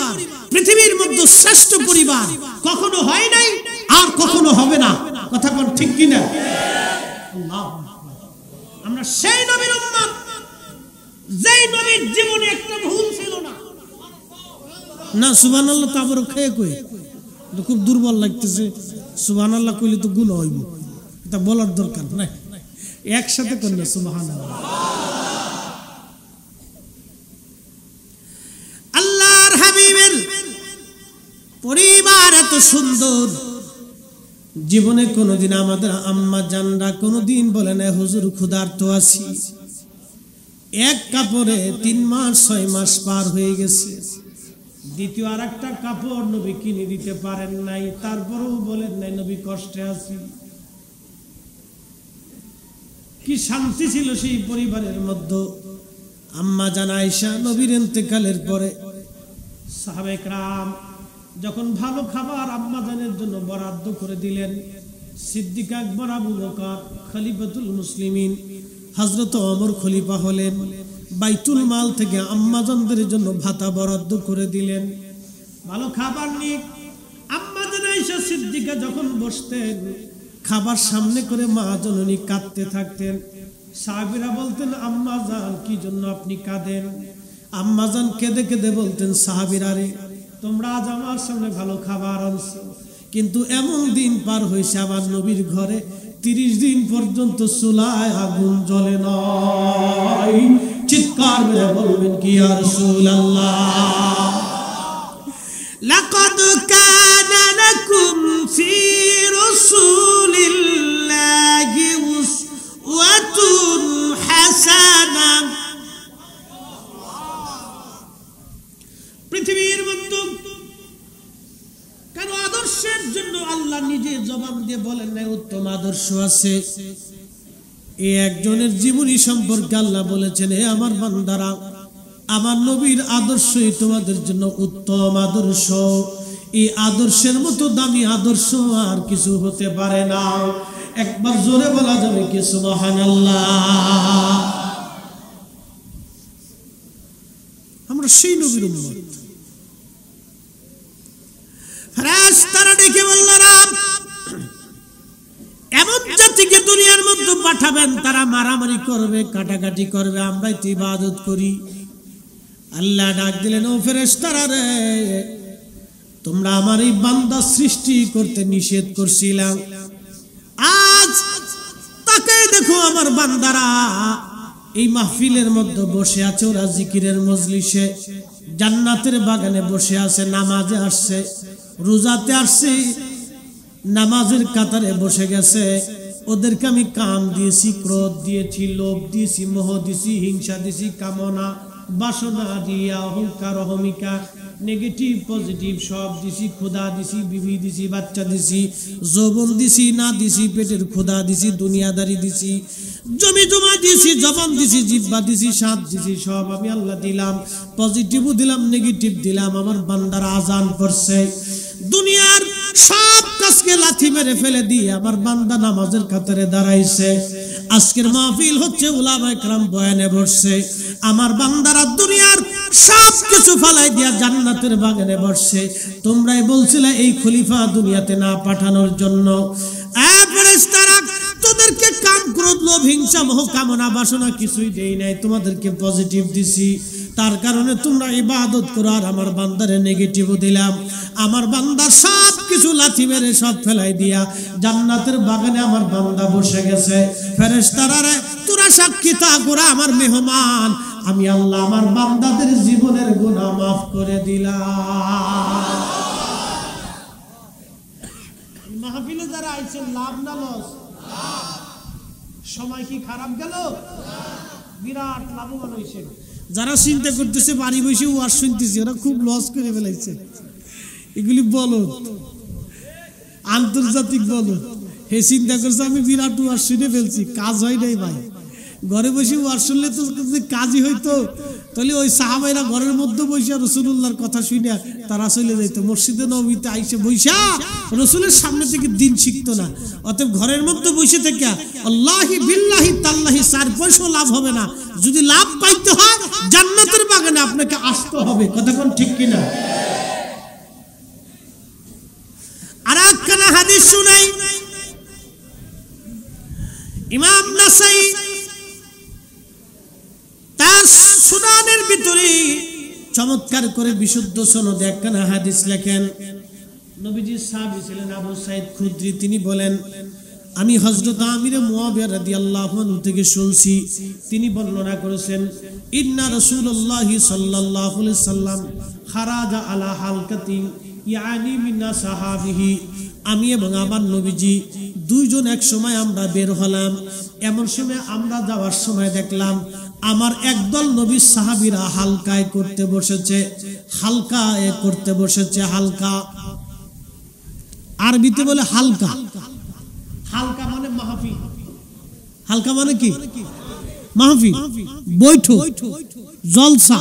পরিবার পৃথিবীর মধ্যে শ্রেষ্ঠ পরিবার কখনো হয় নাই আর কখনো হবে না। কথা কোন ঠিক কি না? আল্লাহু আকবার। আমরা সেই নবীর উম্মত যেই নবীর জীবনে একটা ভুল ছিল না। না সুবহানাল্লাহ তাবর খেয়ে কই তো খুব দুর্বল লাগতেছে। সুবহানাল্লাহ কইলে তো গুণ হইব, এটা বলার দরকার নাই, একসাথে করলে সুবহানাল্লাহ। আল্লাহর হাবিবের পরিবার এত সুন্দর, জীবনে কোনোদিন আমাদের আম্মা জানরা কোনোদিন বলে না হুজুর ক্ষুধার্ত আছি। এক কাপড়ে 3 মাস 6 মাস পার হয়ে গেছে, দ্বিতীয় আর একটা কাপড় নবী কিনে দিতে পারেন নাই, তারপরেও বলেন নাই নবী কষ্টে আছি। কি শান্তি ছিল সেই পরিবারের মধ্যে। আম্মা জান আয়েশা নবীর ইন্তেকালের পরে সাহাবায়ে কেরাম যখন ভালো খাবার আম্মা জানের জন্য বরাদ্দ করে দিলেন, সিদ্দিক আকবর আবু বকর খলিফাতুল মুসলিমিন হযরত ওমর খলিফা হলেন, বাইতুল মাল থেকে আম্মা জানদের জন্য ভাতা বরাদ্দ করে দিলেন। ভালো খাবার নিয়ে আম্মা জান আয়েশা সিদ্দিকা যখন বসতেন, খাবার সামনে করে মা জননী কাঁদতে থাকতেন। সাহাবীরা বলতেন আম্মা জান কি জন্য আপনি কাঁদেন? আম্মা জান কেঁদে কেঁদে বলতেন সাহাবীরা রে তোমরা আজ আমার সামনে ভালো খাবার আনছো, কিন্তু এমন দিন পার হয়েছে আমার নবীর ঘরে 30 দিন পর্যন্ত চুলায় আগুন জ্বলে নাই। চিৎকার করে বলবেন কি ইয়া রাসূলুল্লাহ। লাকাদ কানা লাকুম ফি রাসূলিল্লাহি উসওয়াতুন হাসানাহ। পৃথিবীর মধ্যে কারো আদর্শের জন্য আল্লাহ নিজে জবান দিয়ে বলেন না উত্তম আদর্শ আছে। এই একজনের জীবনী সম্পর্কে আল্লাহ বলেছেন হে আমার বান্দারা আমার নবীর আদর্শই তোমাদের জন্য উত্তম আদর্শ। এই আদর্শের মতো দামি আদর্শ আর কিছু হতে পারে না। একবার জোরে বলা যাবে কি সুবহানাল্লাহ। আমরা সেই নবীর উম্মত। ফেরেশতারা ডেকে বলল রব এমন জাতিকে দুনিয়ার মধ্যে পাঠাবেন তারা মারামারি করবে, কাটাকাটি করবে, আমরাই তো ইবাদত করি। আল্লাহ ডাক দিলেন ও ফেরেশতারা রে তোমরা আমার এই বান্দা সৃষ্টি করতে নিষেধ করছিলাম, আজ তাকে দেখো আমার বান্দারা এই মাহফিলের মধ্যে বসে আছে, ওরা জিকিরের মজলিসে জান্নাতের বাগানে বসে আছে, নামাজে আসছে, রোজাতে আসছে, নামাজের কাতারে বসে গেছে। ওদেরকে আমি কাম দিয়েছি, ক্রোধ দিয়েছি, লোভ দিয়েছি, মোহ দিয়েছি, হিংসা দিয়েছি, কামনা বাসনা দিয়া অহংকার অহমিকা নেগেটিভ পজিটিভ সব দিছি, ক্ষুধা দিছি, বিবি দিছি, বাচ্চা দিছি, যৌবন দিছি, না দিছি, পেটের ক্ষুধা দিছি, দুনিয়াদারি দিছি, জমি জমা দিছি, জবান দিছি, জিহ্বা দিছি, স্বাদ দিছি, সব আমি আল্লাহ দিলাম। পজিটিভও দিলাম, নেগেটিভ দিলাম। আমার বান্দারা আজান করছে, দুনিয়ার সব কাজকে লাথি মেরে ফেলে দিয়ে আমার বান্দা নামাজের কাতারে দাঁড়াইছে। আজকের মাহফিল হচ্ছে উলামায়ে কেরাম বয়ানে বসছে, আমার বান্দারা দুনিয়ার সব কিছু ফালাই দিয়া জান্নাতের বাগানে বসছে। তোমরাই বলছিলে এই খলিফা দুনিয়াতে না পাঠানোর জন্য। ফেরেশতারা তোদেরকে কাম ক্রোধ লোভ হিংসা মোহ কামনা বাসনা কিছুই দেই নাই, তোমাদেরকে পজিটিভ দিছি, তার কারণে তোমরা ইবাদত করো। আর আমার বান্দারে নেগেটিভ দিলাম, আমার বান্দার সব কিছু লাথি মেরে সব ফেলাই দিয়া জান্নাতের বাগানে আমার বান্দা বসে গেছে। ফেরেশতারা রে তোরা সাক্ষী থাক, ওরা আমার মেহমান, আমি আল্লাহ আমার বান্দাদের জীবনের গুনাহ মাফ করে দিলাম। মাহফিলে যারা আইছেন লাভ না লস? সময় কি খারাপ গেল? বিরাট লাভবান হইছে। যারা চিন্তা করতেছে বাড়ি বসে ওয়াজ শুনতেছে ওরা খুব লস করে ফেলাইছে। এগুলি বলদ, আন্তর্জাতিক বলদ। হে চিন্তা করছে আমি বিরাট ওয়াজ শুনে ফেলছি, কাজ হয় নাই ভাই। ঘরে বসে ওয়াজ শুনলে তো কাজই হইতো, তাহলে ওই সাহাবাইরা ঘরের মধ্যে বসে রাসূলুল্লাহর কথা শুনে তারা চলে যাইতো মসজিদে নববীতে আইসে বইসা রাসূলের সামনে থেকে দিন শিখতো না। অতএব ঘরের মধ্যে বসে থেকে আল্লাহি বিল্লাহি তাল্লাহি 4 পয়সা লাভ হবে না। যদি লাভ পাইতে হয় জান্নাতের বাগানে আপনাকে আসতে হবে। কথা কোন ঠিক কিনা? আর একখানা হাদিস শুনাই, ইমাম নাসাই তার সুনানের ভিতরে চমৎকার করে বিশুদ্ধ সনদে একখানা হাদিস লেখেন। নবীজির সাহাবী ছিলেন আবু সাঈদ খুদরি, তিনি বলেন আমি হযরত আমির মুয়াবিয়া রাদিয়াল্লাহু আনহু থেকে শুনছি, তিনি বর্ণনা করেছেন ইন্না রাসূলুল্লাহি সাল্লাল্লাহু আলাইহি সাল্লাম খারাজা আলা হালকাতিন ইয়ানি মিনা সাহাবিহি, আমি এবং আমার নবীজি দুইজন এক সময় আমরা বের হলাম। এমন সময় আমরা যাওয়ার সময় দেখলাম আমার একদল নবীর সাহাবীরা হালকায় করতে বসেছে, হালকায় করতে বসেছে। হালকা আরবিতে বলে হালকা, হালকা মানে মাহফিল। হালকা মানে কি? মাহফিল, বৈঠক, জলসা।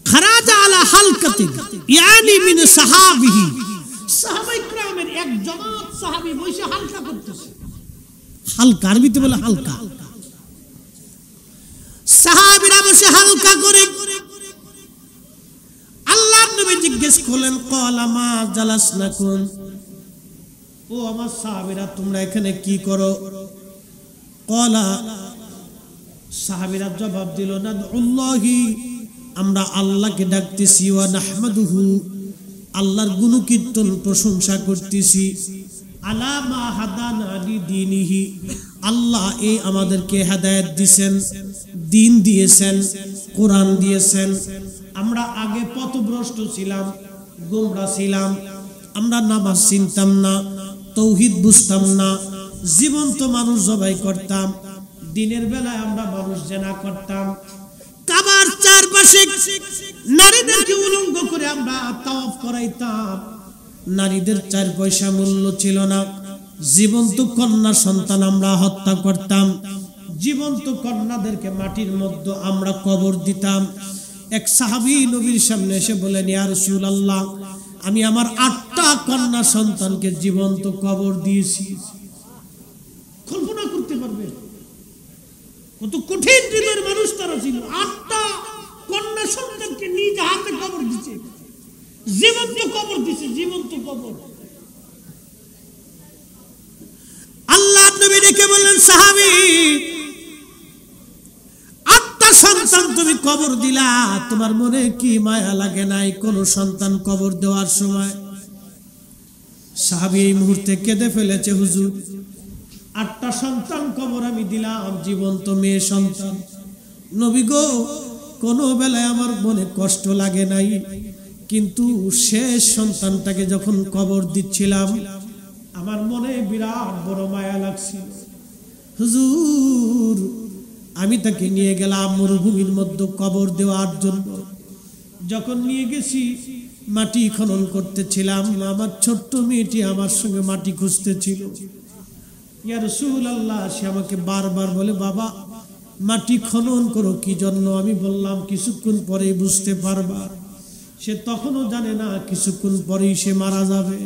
খারাজা আলা হালকাতিন ইয়ানি মিন সাহাবিহি, সাহাবায়ে কিরামের এক জামাত সাহাবী বসে হালকা করতেছে। হালকা আরবিতে বলে হালকা। সাহাবীরা বসে হালকা করে আল্লাহর নবী জিজ্ঞেস করলেন ক্বালা মা জালাসনাকুম, ও আমার সাহাবীরা তোমরা এখানে কি করো? ক্বালা, সাহাবীরা জবাব দিল নাদউল্লাহি, আমরা আল্লাহকে ডাকতেছি, ওয়া নাহমাদুহু, আল্লাহর গুণকীর্তন প্রশংসা করতেছি, আলা মা হাদানা লিদীনিহি, আল্লাহ এই আমাদেরকে হেদায়েত দিয়েছেন, দিন দিয়েছেন, কোরআন দিয়েছেন। আমরা আগে পথভ্রষ্ট ছিলাম, গোমরা ছিলাম, আমরা নামাজ চিনতাম না, তৌহিদ বুঝতাম না, জীবন্ত মানুষ জবাই করতাম, দিনের বেলায় আমরা মানুষ জেনা করতাম, কাবার চারপাশে নারীদেরকে উলঙ্গ করে আমরা তাওয়াফ করাইতাম, নারীদের 4 পয়সা মূল্য ছিল না, জীবন্ত কন্যা সন্তান আমরা হত্যা করতাম, জীবন্ত কন্যাদেরকে মাটির মধ্যে আমরা কবর দিতাম। এক সাহাবী নবীর সামনে এসে বলেন ইয়া রাসূলুল্লাহ, আমি আমার 8টা কন্যা সন্তানকে জীবন্ত কবর দিয়েছি। কল্পনা করতে পারবে কত কঠিন হৃদয়ের মানুষ তারা ছিল। 8টা কন্যা সন্তানকে নিজ হাতে কবর দিয়েছে, জীবন্ত কবর দিয়েছে, জীবন্ত কবর। আল্লাহর নবী ডেকে বললেন সাহাবী, 8টা সন্তান তুমি কবর দিলা, তোমার মনে কি মায়া লাগে নাই কোন সন্তান কবর দেওয়ার সময়? সাহাবী এই মুহূর্তে কেঁদে ফেলেছে, হুজুর 8টা সন্তান কবর আমি দিলাম, জীবন্ত মেয়ে সন্তান। নবী গো, কোনো বেলায় আমার মনে কষ্ট লাগে নাই, কিন্তু শেষ সন্তানটাকে যখন কবর দিচ্ছিলাম আমার মনে বিরাট বড় মায়া লাগছিল। হুজুর, আমি তাকে নিয়ে গেলাম মরুভূমির মধ্যে কবর দেওয়ার জন্য। যখন নিয়ে গেছি মাটি খনন করতেছিলাম, আমার ছোট্ট মেয়েটি আমার সঙ্গে মাটি খুঁজতেছিল। ইয়া রাসূলুল্লাহ, সে আমাকে বারবার বলে বাবা মাটি খনন করো কি জন্য? আমি বললাম কিছুক্ষণ পরেই বুঝতে পারবা। সে তখনও জানে না কিছুক্ষণ পরেই সে মারা যাবে।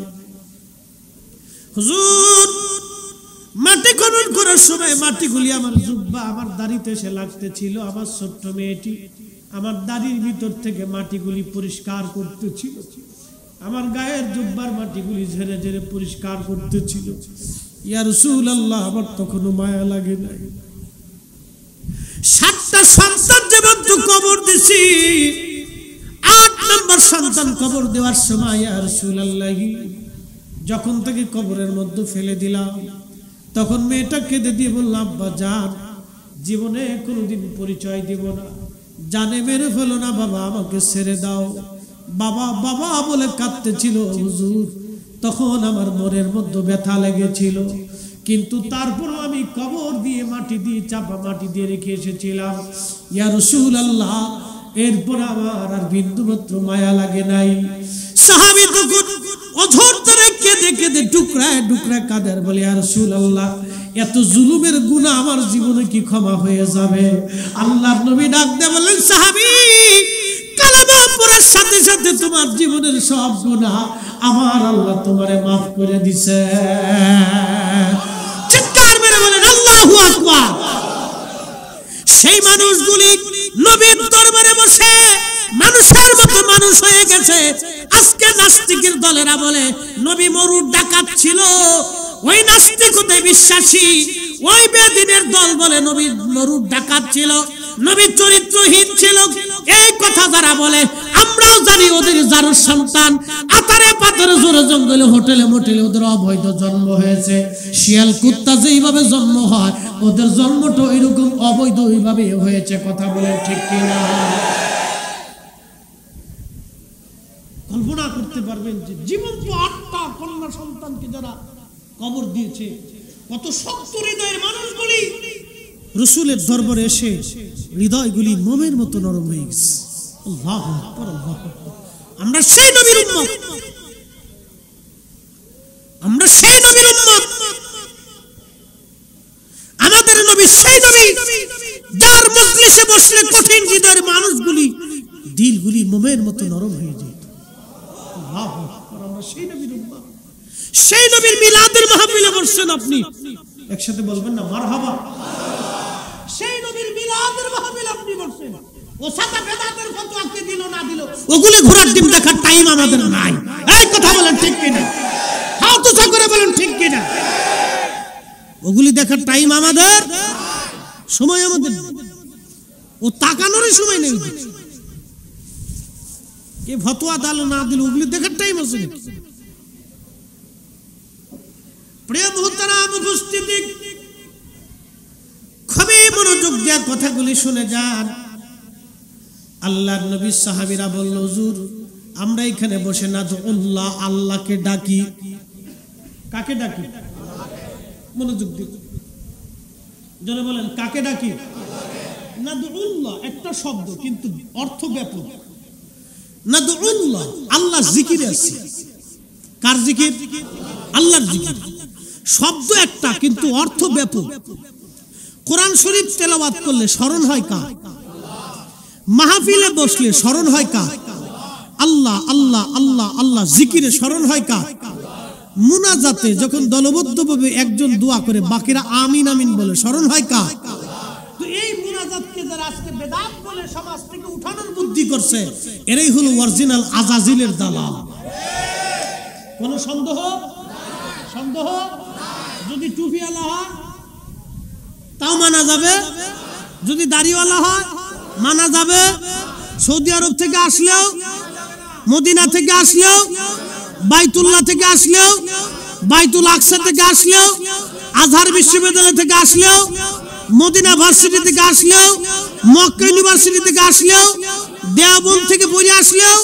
হুজুর, মাটি খনন করার সময় মাটিগুলি আমার জুব্বা, আমার দাড়িতে এসে লাগতেছিল। আমার ছোট্ট মেয়েটি আমার দাড়ির ভিতর থেকে মাটিগুলি পরিষ্কার করতেছিল, আমার গায়ের জুব্বার মাটিগুলি ঝেড়ে ঝেড়ে পরিষ্কার করতেছিল। ইয়া রাসূলুল্লাহ, আমার তখনও মায়া লাগে নাই। 7টা সন্তান যেমন কবর দিছি, 8 নম্বর সন্তান কবর দেওয়ার সময় ইয়া রাসূলুল্লাহ যখন তাকে কবরের মধ্যে ফেলে দিলাম, তখন মেয়েটা কেঁদে দিয়ে বলল আব্বা জান, জীবনে কোনোদিন পরিচয় দিব না, জানে মেরে ফেলো না বাবা, আমাকে ছেড়ে দাও। বাবা বাবা বলে কাঁদতেছিল। হুজুর, তখন আমার মনের মধ্যে ব্যথা লেগেছিল, কিন্তু তারপরও আমি কবর দিয়ে মাটি দিয়ে চাপা মাটি দিয়ে রেখে এসেছিলাম। ইয়া রাসূলুল্লাহ, এরপর আমার আর বিন্দুমাত্র মায়া লাগে নাই। সাহাবী তখন অঝর ধরে কেঁদে কেঁদে টুকরায় টুকরায় কাঁদের বলে ইয়া রাসূলুল্লাহ, এত জুলুমের গুনাহ আমার জীবনে কি ক্ষমা হয়ে যাবে? আল্লাহর নবী ডাক দিয়ে বলেন, সাহাবী, কালেমা পড়ার সাথে সাথে তোমার জীবনের সব গুনাহ আমার আল্লাহ তোমারে মাফ করে দিছে। চিৎকার মেরে বলেন আল্লাহু আকবার। সেই মানুষগুলি নবীর দরবারে বসে মানুষের মতো মানুষ হয়ে গেছে। আজকে নাস্তিকের দলেরা বলে নবী মরুর ডাকাত ছিল, ওই নাস্তিক হতে বিশ্বাসী ওই বেদিনের দল বলে নবী মরুর ডাকাত ছিল, নবী চরিত্রহীন ছিল। এই কথা যারা বলে আমরাও জানি ওদের জারুর সন্তান, আতারে পাথরে জোরে জঙ্গলে হোটেলে মোটেলে ওদের অবৈধ জন্ম হয়েছে। শিয়াল কুত্তা যেইভাবে জন্ম হয় ওদের জন্মটা এরকম অবৈধ ওইভাবে হয়েছে। কথা বলেন ঠিক কিনা? কল্পনা করতে পারবেন যে জীবন্ত 8টা কন্যা সন্তানকে যারা কবর দিয়েছে, কত শক্ত হৃদয়ের মানুষগুলি রাসূলের দরবারে এসে হৃদয়গুলি মোমের মতো নরম হয়ে গেছে। আল্লাহু আকবার, আল্লাহু আকবার। আমরা সেই নবীর উম্মত, আমরা সেই নবীর উম্মত। আমাদের নবী সেই নবী যার মজলিসে বসলে কঠিন হৃদয়ের মানুষগুলি দিলগুলি মোমের মতো নরম হয়ে যায়। আল্লাহু আকবার। আমরা সেই নবীর উম্মত। সেই নবীর মিলাদের মাহফিলে বসছেন আপনি, একসাথে বলবেন না মারহাবা? সেই নবীর মিলাদের মাহফিলে আপনি বসছেন, ও সাদা বেদাতের ফতোয়া কে দিল না দিল ওগুলি ঘোড়ার ডিম দেখার টাইম আমাদের নাই। এই কথা বলেন ঠিক কিনা? হাও তো করে বলেন ঠিক কিনা? ওগুলি দেখার টাইম আমাদের, সময় আমাদের, ও তাকানোর সময় নেই। কে ফতোয়া দিল না দিল ওগুলি দেখার টাইম আছে নাকি? প্রিয় মুহতারাম উপস্থিতি, খুবই মনোযোগ দিয়ে কথাগুলি শুনে যান। আল্লাহর নবী সাহাবীরা বলল, হুজুর আমরা এখানে বসে নাদউল্লাহ, আল্লাহকে ডাকি। কাকে ডাকি? মনোযোগ দিয়ে জোরে বলেন, কাকে ডাকি? নাদউল্লাহ একটা শব্দ কিন্তু অর্থ ব্যাপক। নাদউল্লাহ, আল্লাহ জিকিরে আছে। কার জিকির? আল্লাহর জিকির। শব্দ একটা কিন্তু অর্থ ব্যাপক। কোরআন শরীফ তেলাওয়াত করলে স্মরণ হয় কার? মাহফিলে বসলে স্মরণ হয় কার? আল্লাহ আল্লাহ আল্লাহ আল্লাহ। জিকিরে স্মরণ হয় কার? মুনাজাতে যখন দলবদ্ধভাবে একজন দোয়া করে বাকিরা আমিন আমিন বলে স্মরণ হয় কার? তো এই মুনাজাতকে যারা আজকে বেদাত বলে সমাজ থেকে উঠানোর বুদ্ধি করছে, এরাই হলো অরিজিনাল আজাজিলের দালাল। কোন সন্দেহ? সন্দেহ? যদি টুপিওয়ালা হয় তাও মানা যাবে, যদি দাড়িওয়ালা হয় মানা যাবে, সৌদি আরব থেকে আসলেও, মদিনা থেকে আসলেও, বাইতুল্লাহ থেকে আসলেও, বাইতুল আকসা থেকে আসলেও, আজহার বিশ্ববিদ্যালয় থেকে আসলেও, মদিনা ভার্সিটি থেকে আসলেও, মক্কা ইউনিভার্সিটি থেকে আসলেও, দেওবন্দ থেকে পড়ে আসলেও,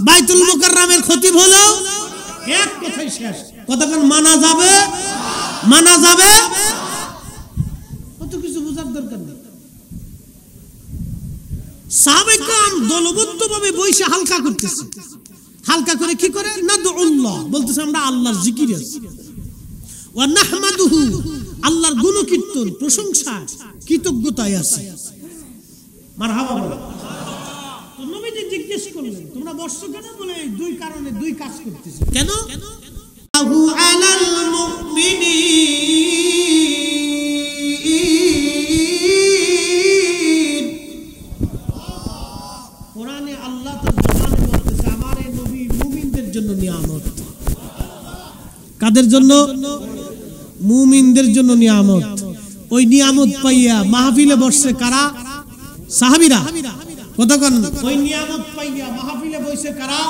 বাইতুল মুকাররমের খতিব হলেও এক কথাই শেষ। কতক্ষণ মানা যাবে? মানা যাবে? কত কিছু বোঝার দরকার নেই। সাহাবায়ে কেরাম দলবদ্ধভাবে বসে হালকা করতেছে। হালকা করে কি করে? নাদউল্লাহ বলতেছে, আমরা আল্লাহর জিকিরে আছি। ওয়া নাহমাদুহু, আল্লাহর গুণকীর্তন, প্রশংসা, কৃতজ্ঞতায় আছে। মারহাবা বলো। তো নবীজি জিজ্ঞেস করলেন, তোমরা বসছো কেন? বলে দুই কারণে, দুই কাজ করতেছে। কেন? আহু আলাল মুমিনিন, কোরআনে আল্লাহ তার জবানে বলতেছে, আমার এই নবী মুমিনদের জন্য নিয়ামত। কাদের জন্য? মুমিনদের জন্য নিয়ামত। ওই নিয়ামত পাইয়া মাহফিলে বসছে কারা? সাহাবীরা। কতক্ষণ? ওই নিয়ামত পাইয়া মাহফিলে বসে কারা?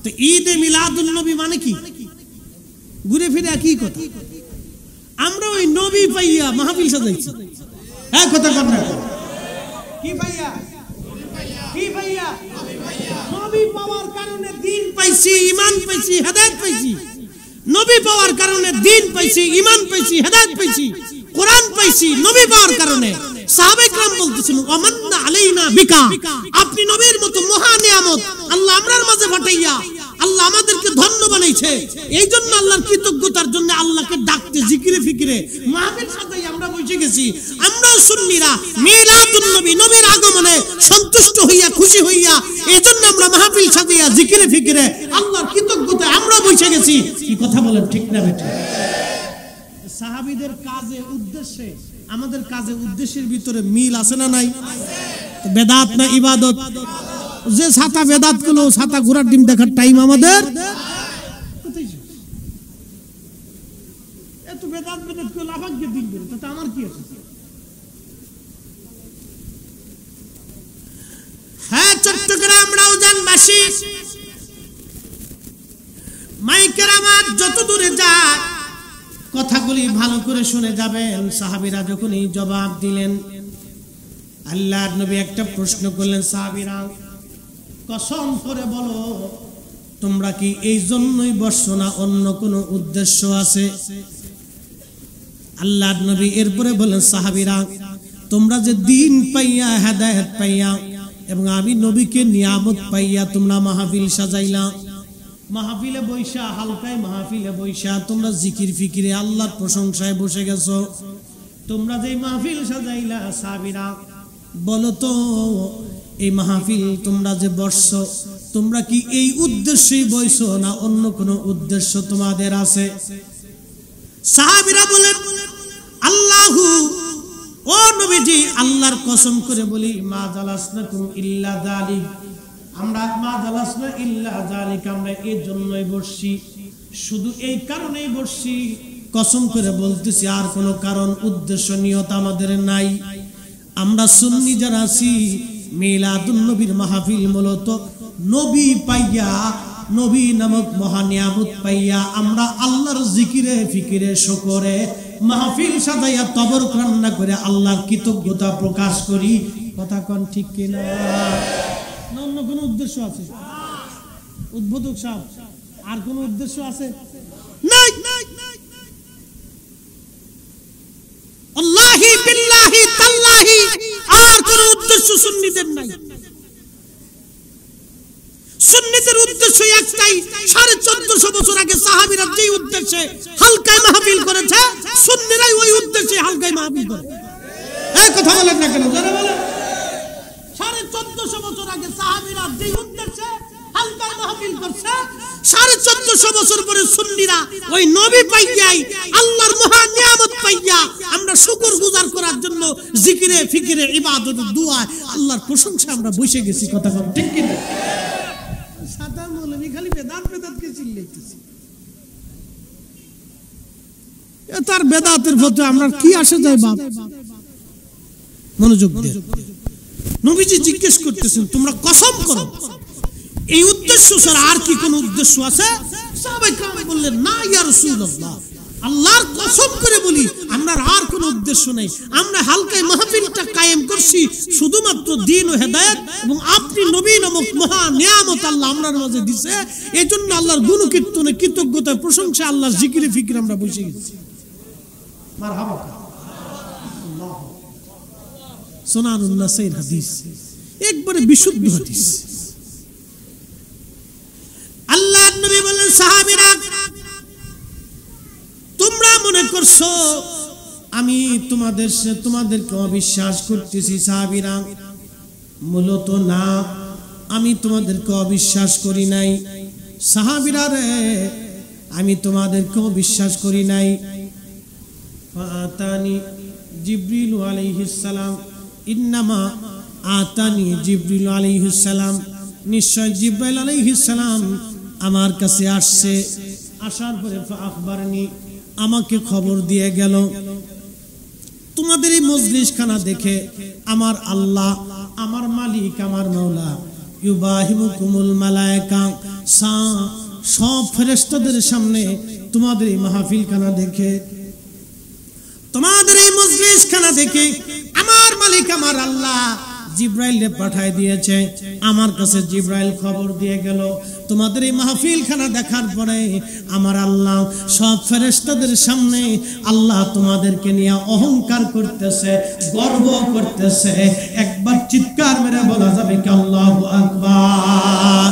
তো ঈদে মিলাদুন নবী মানে কি? ঘুরে ফিরে একই কথা। আমরা ওই নবী পাইয়া মাহফিল সাজাইছি। হ্যাঁ, কথা কর না। কি পাইয়া? কি পাইয়া? নবী পাওয়ার কারণে দিন পাইছি, ঈমান পাইছি, হেদায়েত পাইছি। নবী পাওয়ার কারণে দিন পাইছি, ঈমান পাইছি, হেদায়েত পাইছি, কোরআন পাইছি। নবী পাওয়ার কারণে সাহাবায়ে কেরাম বলতেছেন, ওয়ামান্না আলাইনা বিকা, আপনি নবীর মতো মহা নিয়ামত আল্লাহ আমরার মাঝে পাঠাইয়া আল্লাহ আমাদেরকে ধন্য বানাইছে। এই জন্য আল্লাহর কৃতজ্ঞতার জন্য আল্লাহকে ডাকতে জিকিরে ফিকিরে মাহফিল সাজাই আমরা বসে গেছি। আমরাও সুন্নিরা মিলাদুন নবী, নবীর আগমনে সন্তুষ্ট হইয়া খুশি হইয়া এইজন্য আমরা মাহফিল সাজাইয়া জিকিরে ফিকিরে আল্লাহর কৃতজ্ঞতায় আমরা বসে গেছি। কি কথা বলেন, ঠিক না বেটা? সাহাবীদের কাজে উদ্দেশ্যে আমাদের কাজে উদ্দেশ্যের ভিতরে মিল আছে না নাই? বেদাত না ইবাদত? যে ছাতা বেদাত গুলো ছাতা ঘোড়ার ডিম দেখার টাইম আমাদের এত বেদাত বেদাত করে লাফাকে দিন করে তাতে আমার কি আছে? হ্যাঁ, চট্টগ্রাম রাউজানবাসী মাইকের আমার যত দূরে যায় কথাগুলি ভালো করে শুনে যাবেন। সাহাবীরা যখন এই জবাব দিলেন, আল্লাহর নবী একটা প্রশ্ন করলেন, সাহাবীরা কসম করে বলো তোমরা কি এই জন্যই বসছো না অন্য কোনো উদ্দেশ্য আছে? আল্লাহর নবী এরপরে বলেন, সাহাবীরা তোমরা যে দিন পাইয়া হেদায়েত পাইয়া এবং আমি নবীকে নিয়ামত পাইয়া তোমরা মাহফিল সাজাইলা, মাহফিলে বৈশা হালকায় মাহফিলে বৈশা তোমরা জিকির ফিকিরে আল্লাহর প্রশংসায় বসে গেছো। তোমরা যে মাহফিল সাজাইলা সাহাবীরা বলো তো এই মাহফিল তোমরা যে বসছো তোমরা কি এই উদ্দেশ্যেই বইছো না অন্য কোনো উদ্দেশ্য তোমাদের আছে? সাহাবীরা বলেন, আল্লাহু, ও নবীজি আল্লাহর কসম করে বলি মা জালাসনাকুম ইল্লা যালিক, আমরা মা জালাসনা ইল্লা যালিক, আমরা এই জন্যই বসছি, শুধু এই কারণেই বসছি, কসম করে বলতেছি আর কোনো কারণ উদ্দেশ্য নিয়ত আমাদের নাই। আমরা সুন্নি যারা আছি মিলাদুন নবীর মাহফিল মূলত নবী পাইয়া, নবী নামক মহা নিয়ামত পাইয়া আমরা আল্লাহর জিকিরে ফিকিরে শুকরে মাহফিল সাজাইয়া তবরক রান্না করে আল্লাহর কৃতজ্ঞতা প্রকাশ করি। কথা কোন ঠিক কিনা? অন্য কোনো উদ্দেশ্য আছে? উদ্বোধক সাহেব, আর কোনো উদ্দেশ্য আছে? নাই। আল্লাহি বিল্লাহি তাল্লাহি আর কোনো উদ্দেশ্য সুন্নিদের নাই। সুন্নিদের উদ্দেশ্য একটাই, 1450 বছর আগে সাহাবীরা যে উদ্দেশ্যে হালকায় মাহফিল করেছে সুন্নিরাই ওই উদ্দেশ্যে হালকায় মাহফিল করে। এই কথা বলেন না কেন? যারা বলেন 1450 বছর আগে সাহাবীরা যে উদ্দেশ্যে হালকায় মাহফিল করছে 1450 বছর পরে সুন্নিরা ওই নবী পাইয়াই আল্লাহর মহা নিয়ামত পাইয়া আমরা শুকর গুজার করার জন্য জিকিরে ফিকিরে ইবাদত দোয়া আল্লাহর প্রশংসা আমরা বসে গেছি। কথা বলেন ঠিক কি না? সাদা মৌলবি খালি বেদাত বেদাতকে চিল্লাইতেছে। তার বেদাতের প্রতি আমরা কি আসে যায় বাপ? মনোযোগ দিয়ে নবীজি জিজ্ঞেস করতেছেন, তোমরা কসম করো এই উদ্দেশ্য ছাড়া আর কি কোনো উদ্দেশ্য আছে? সাহাবায়ে কেরাম বললেন, না ইয়া রাসূলুল্লাহ, আল্লাহর কসম করে বলি আমরা আর কোনো উদ্দেশ্য নেই। আমরা হালকায় মাহফিলটা কায়েম করছি শুধুমাত্র দ্বীন ও হেদায়েত এবং আপনি নবী নামক মহা নিয়ামত আল্লাহ আমরার মাঝে দিয়েছে, এজন্য আল্লাহর গুণকীর্তনে কৃতজ্ঞতা প্রশংসা আল্লাহর জিকিরে ফিকিরে আমরা বসে গেছি। মারহাবা। আল্লাহ সুনানুন নাসাইর হাদিস, একবারে বিশুদ্ধ হাদিস। আল্লাহর নবী বলেন, সাহাবীরা তোমরা মনে করছো আমি তোমাদেরকে অবিশ্বাস করতেছি। সাহাবীরা মূলত না, আমি তোমাদেরকে অবিশ্বাস করি নাই। সাহাবীরা রে, আমি তোমাদেরকে অবিশ্বাস করি নাই। ফাতানি জিবরিল আলাইহিস সালাম, ইন্নামা আতানি জিবরিল আলাইহিস সালাম, নিশ্চয় জিবরাইল আলাইহিস সালাম আমার কাছে আসছে, আসার পরে আখবারনি আমাকে খবর দিয়ে গেল তোমাদের এই মজলিস খানা দেখে আমার আল্লাহ, আমার মালিক, আমার মাওলা ইউবাহিমুকুমুল মালায়েকা, সব ফেরেশতাদের সামনে তোমাদের এই মাহফিল খানা দেখে, তোমাদের এই মজলিস খানা দেখে আমার মালিক, আমার আল্লাহ জিবরাইলকে পাঠায় দিয়েছে। আমার কাছে জিবরাইল খবর দিয়ে গেল তোমাদের এই মাহফিল খানা দেখার পরে আমার আল্লাহ সব ফেরেশতাদের সামনে আল্লাহ তোমাদেরকে নিয়ে অহংকার করতেছে, গর্ব করতেছে। একবার চিৎকার মেরে বলা যাবে কি আল্লাহু আকবার?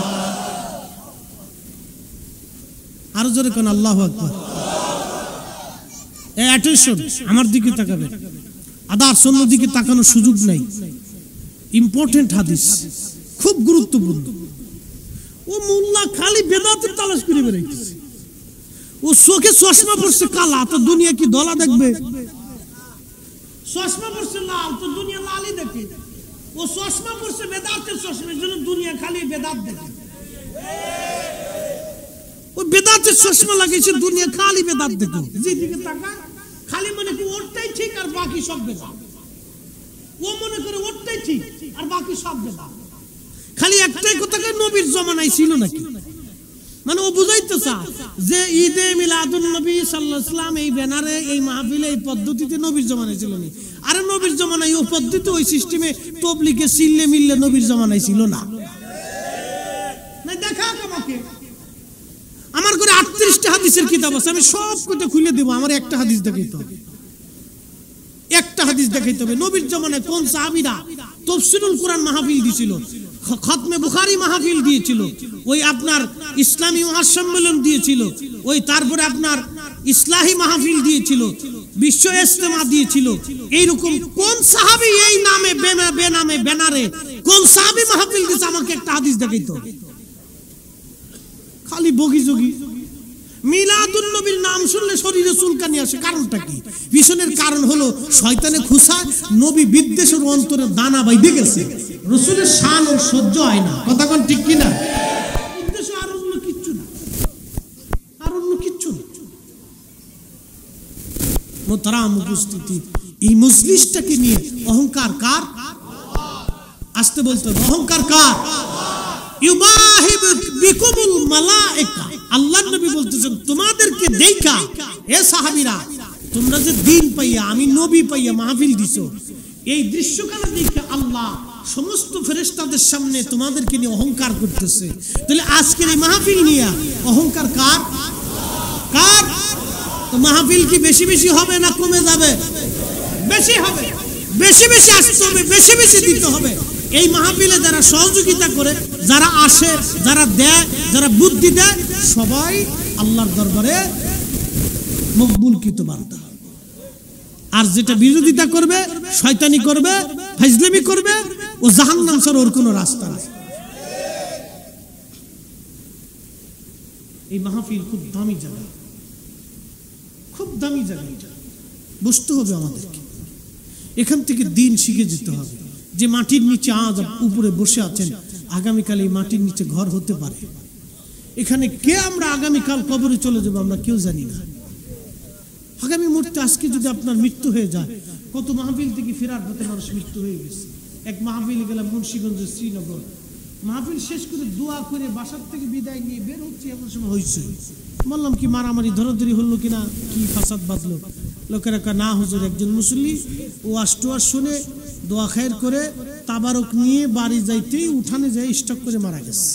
আরো জোরে কোন আল্লাহু আকবার। এই অ্যাটেনশন, আমার দিকে তাকাবেন, আদার্স অন্য দিকে তাকানোর সুযোগ নাই। ইম্পর্টেন্ট হাদিস, খুব গুরুত্বপূর্ণ। ও মোল্লা খালি বেদাতের তালাশ করে বেড়াইতেছে। ও চোখে চশমা পড়ছে কালা, তো দুনিয়া কি দলা দেখবে? চশমা পড়ছে লাল, তো দুনিয়া লালই দেখে। ও চশমা পড়ছে বেদাতের চশমা, এর জন্য দুনিয়া খালি বেদাত দেখে। ও বেদাতের চশমা লাগিয়েছে, দুনিয়া খালি বেদাত দেখে। যেদিকে তাকা খালি মনে করে ওরটাই ঠিক আর বাকি সব বেদাত। ও মনে করে ওরটাই ঠিক আর বাকি সব বেদাত। খালি একটাই কথা, নবীর জমানায় ছিল নাকি? মানে ও বুঝাইতে চায় যে ঈদে মিলাদুন নবী সাল্লাল্লাহু আলাইহি ওয়াসাল্লাম এই ব্যানারে, এই মাহফিলে, এই পদ্ধতিতে নবীর জমানায় ছিল না। আরে নবীর জমানায় ও পদ্ধতি, ওই সিস্টেমে তবলিগে সিললে মিললে নবীর জমানায় ছিল না। না দেখা আমাকে, আমার ঘরে 38টা হাদিসের কিতাব আছে, আমি সব কটা খুলে দেব। আমার একটা হাদিস দেখাইতে হবে, একটা হাদিস দেখাইতে হবে। নবীর জমানায় কোন সাহাবীরা তাফসীরুল কুরআন মাহফিল দিয়েছিল, খতমে বুখারী মাহফিল দিয়েছিল, ওই আপনার ইসলামী মহাসম্মেলন দিয়েছিল, ওই তারপরে আপনার ইসলাহি মাহফিল দিয়েছিল, বিশ্ব ইজতেমা দিয়েছিল। এইরকম কোন সাহাবী এই নামে বেনামে ব্যানারে কোন সাহাবী মাহফিল দিয়েছে, আমাকে একটা হাদিস দেখাইতে হবে। খালি বগি যোগী। মিলাদুন নবীর নাম শুনলে শরীরে চুলকানি আসে, কারণটা কি? পিছনের কারণ হলো শয়তানে খুশা নবী বিদ্বেষের অন্তরে দানা বাইধে গেছে, রাসূলের শান ও সহ্য হয় না। কথা কোন ঠিক কি না? উদ্দেশ্য আর অন্য কিচ্ছু না, আর অন্য কিচ্ছু না। মোহতারাম উপস্থিতি, এই মজলিসটাকে নিয়ে অহংকার কার? আসতে বলতে হবে, অহংকার কার? ইউবাহিব বিকুমুল মালায়েকা। আল্লাহর নবী বলতেছেন তোমাদেরকে দেখা এ সাহাবীরা, তোমরা যে দিন পাইয়া, আমি নবী পাইয়া মাহফিল দিছো, এই দৃশ্যখানা দেখে আল্লাহ সমস্ত ফেরেশতাদের সামনে তোমাদেরকে নিয়ে অহংকার করতেছে। তাহলে আজকের এই মাহফিল নিয়ে অহংকার কার? কার? তো মাহফিল কি বেশি বেশি হবে না কমে যাবে? বেশি হবে। বেশি বেশি আসতে হবে, বেশি বেশি দিতে হবে। এই মাহফিলে যারা সহযোগিতা করে, যারা আসে, যারা দেয়, যারা বুদ্ধি দেয়, সবাই আল্লাহর দরবারে মকবুলকৃত বান্দা। আর যেটা বিরোধিতা করবে, শয়তানি করবে, ফাজলামি করবে, ও জাহান্নাম ছাড়া ওর কোনো রাস্তা নেই। এই মাহফিল খুব দামি জায়গা, খুব দামি জায়গা। এটা বুঝতে হবে আমাদেরকে। এখান থেকে দিন শিখে যেতে হবে। যে মাটির নিচে আজ উপরে বসে আছেন, আগামীকাল এই মাটির নিচে ঘর হতে পারে। এখানে কে আমরা আগামীকাল কবরে চলে যাবো আমরা কেউ জানি না। আগামী মুহূর্তে আজকে যদি আপনার মৃত্যু হয়ে যায়, কত মাহফিল থেকে ফেরার পথে মানুষ মৃত্যু হয়ে গেছে। এক মাহফিল গেলাম মুন্সিগঞ্জের শ্রীনগর, মাহফিল শেষ করে দোয়া করে বাসার থেকে বিদায় নিয়ে বের হচ্ছে, এমন সময় হয়েছে। বললাম কি মারামারি ধরাধরি হলো কিনা, কি ফাসাদ বাঁধলো? লোকেরা কয় না হুজুর, একজন মুসল্লি ওয়াজ টোয়াজ শুনে দোয়া খায়ের করে তাবারক নিয়ে বাড়ি যাইতেই উঠানে যায় স্টক করে মারা গেছে,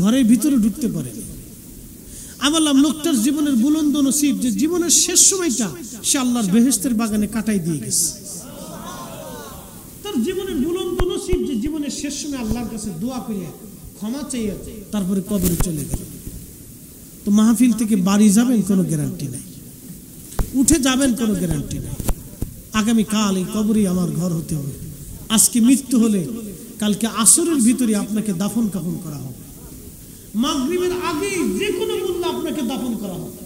ঘরের ভিতরে ঢুকতে পারে। আমি বললাম লোকটার জীবনের বুলন্দ নসিব, যে জীবনের শেষ সময়টা সে আল্লাহর বেহেশতের বাগানে কাটাই দিয়ে গেছে। তার জীবনের বুলন্দ নসিব, যে জীবনের শেষ সময় আল্লাহর কাছে দোয়া করে ক্ষমা চাইয়া তারপরে কবরে চলে গেল। তো মাহফিল থেকে বাড়ি যাবেন কোনো গ্যারান্টি নাই, উঠে যাবেন কোনো গ্যারান্টি নাই। আগামীকাল এই কবরই আমার ঘর হতে হবে। আজকে মৃত্যু হলে কালকে আসরের ভিতরে আপনাকে দাফন কাফন করা হবে, মাগরিবের আগে যে কোনো মূল্যে আপনাকে দাফন করা হবে,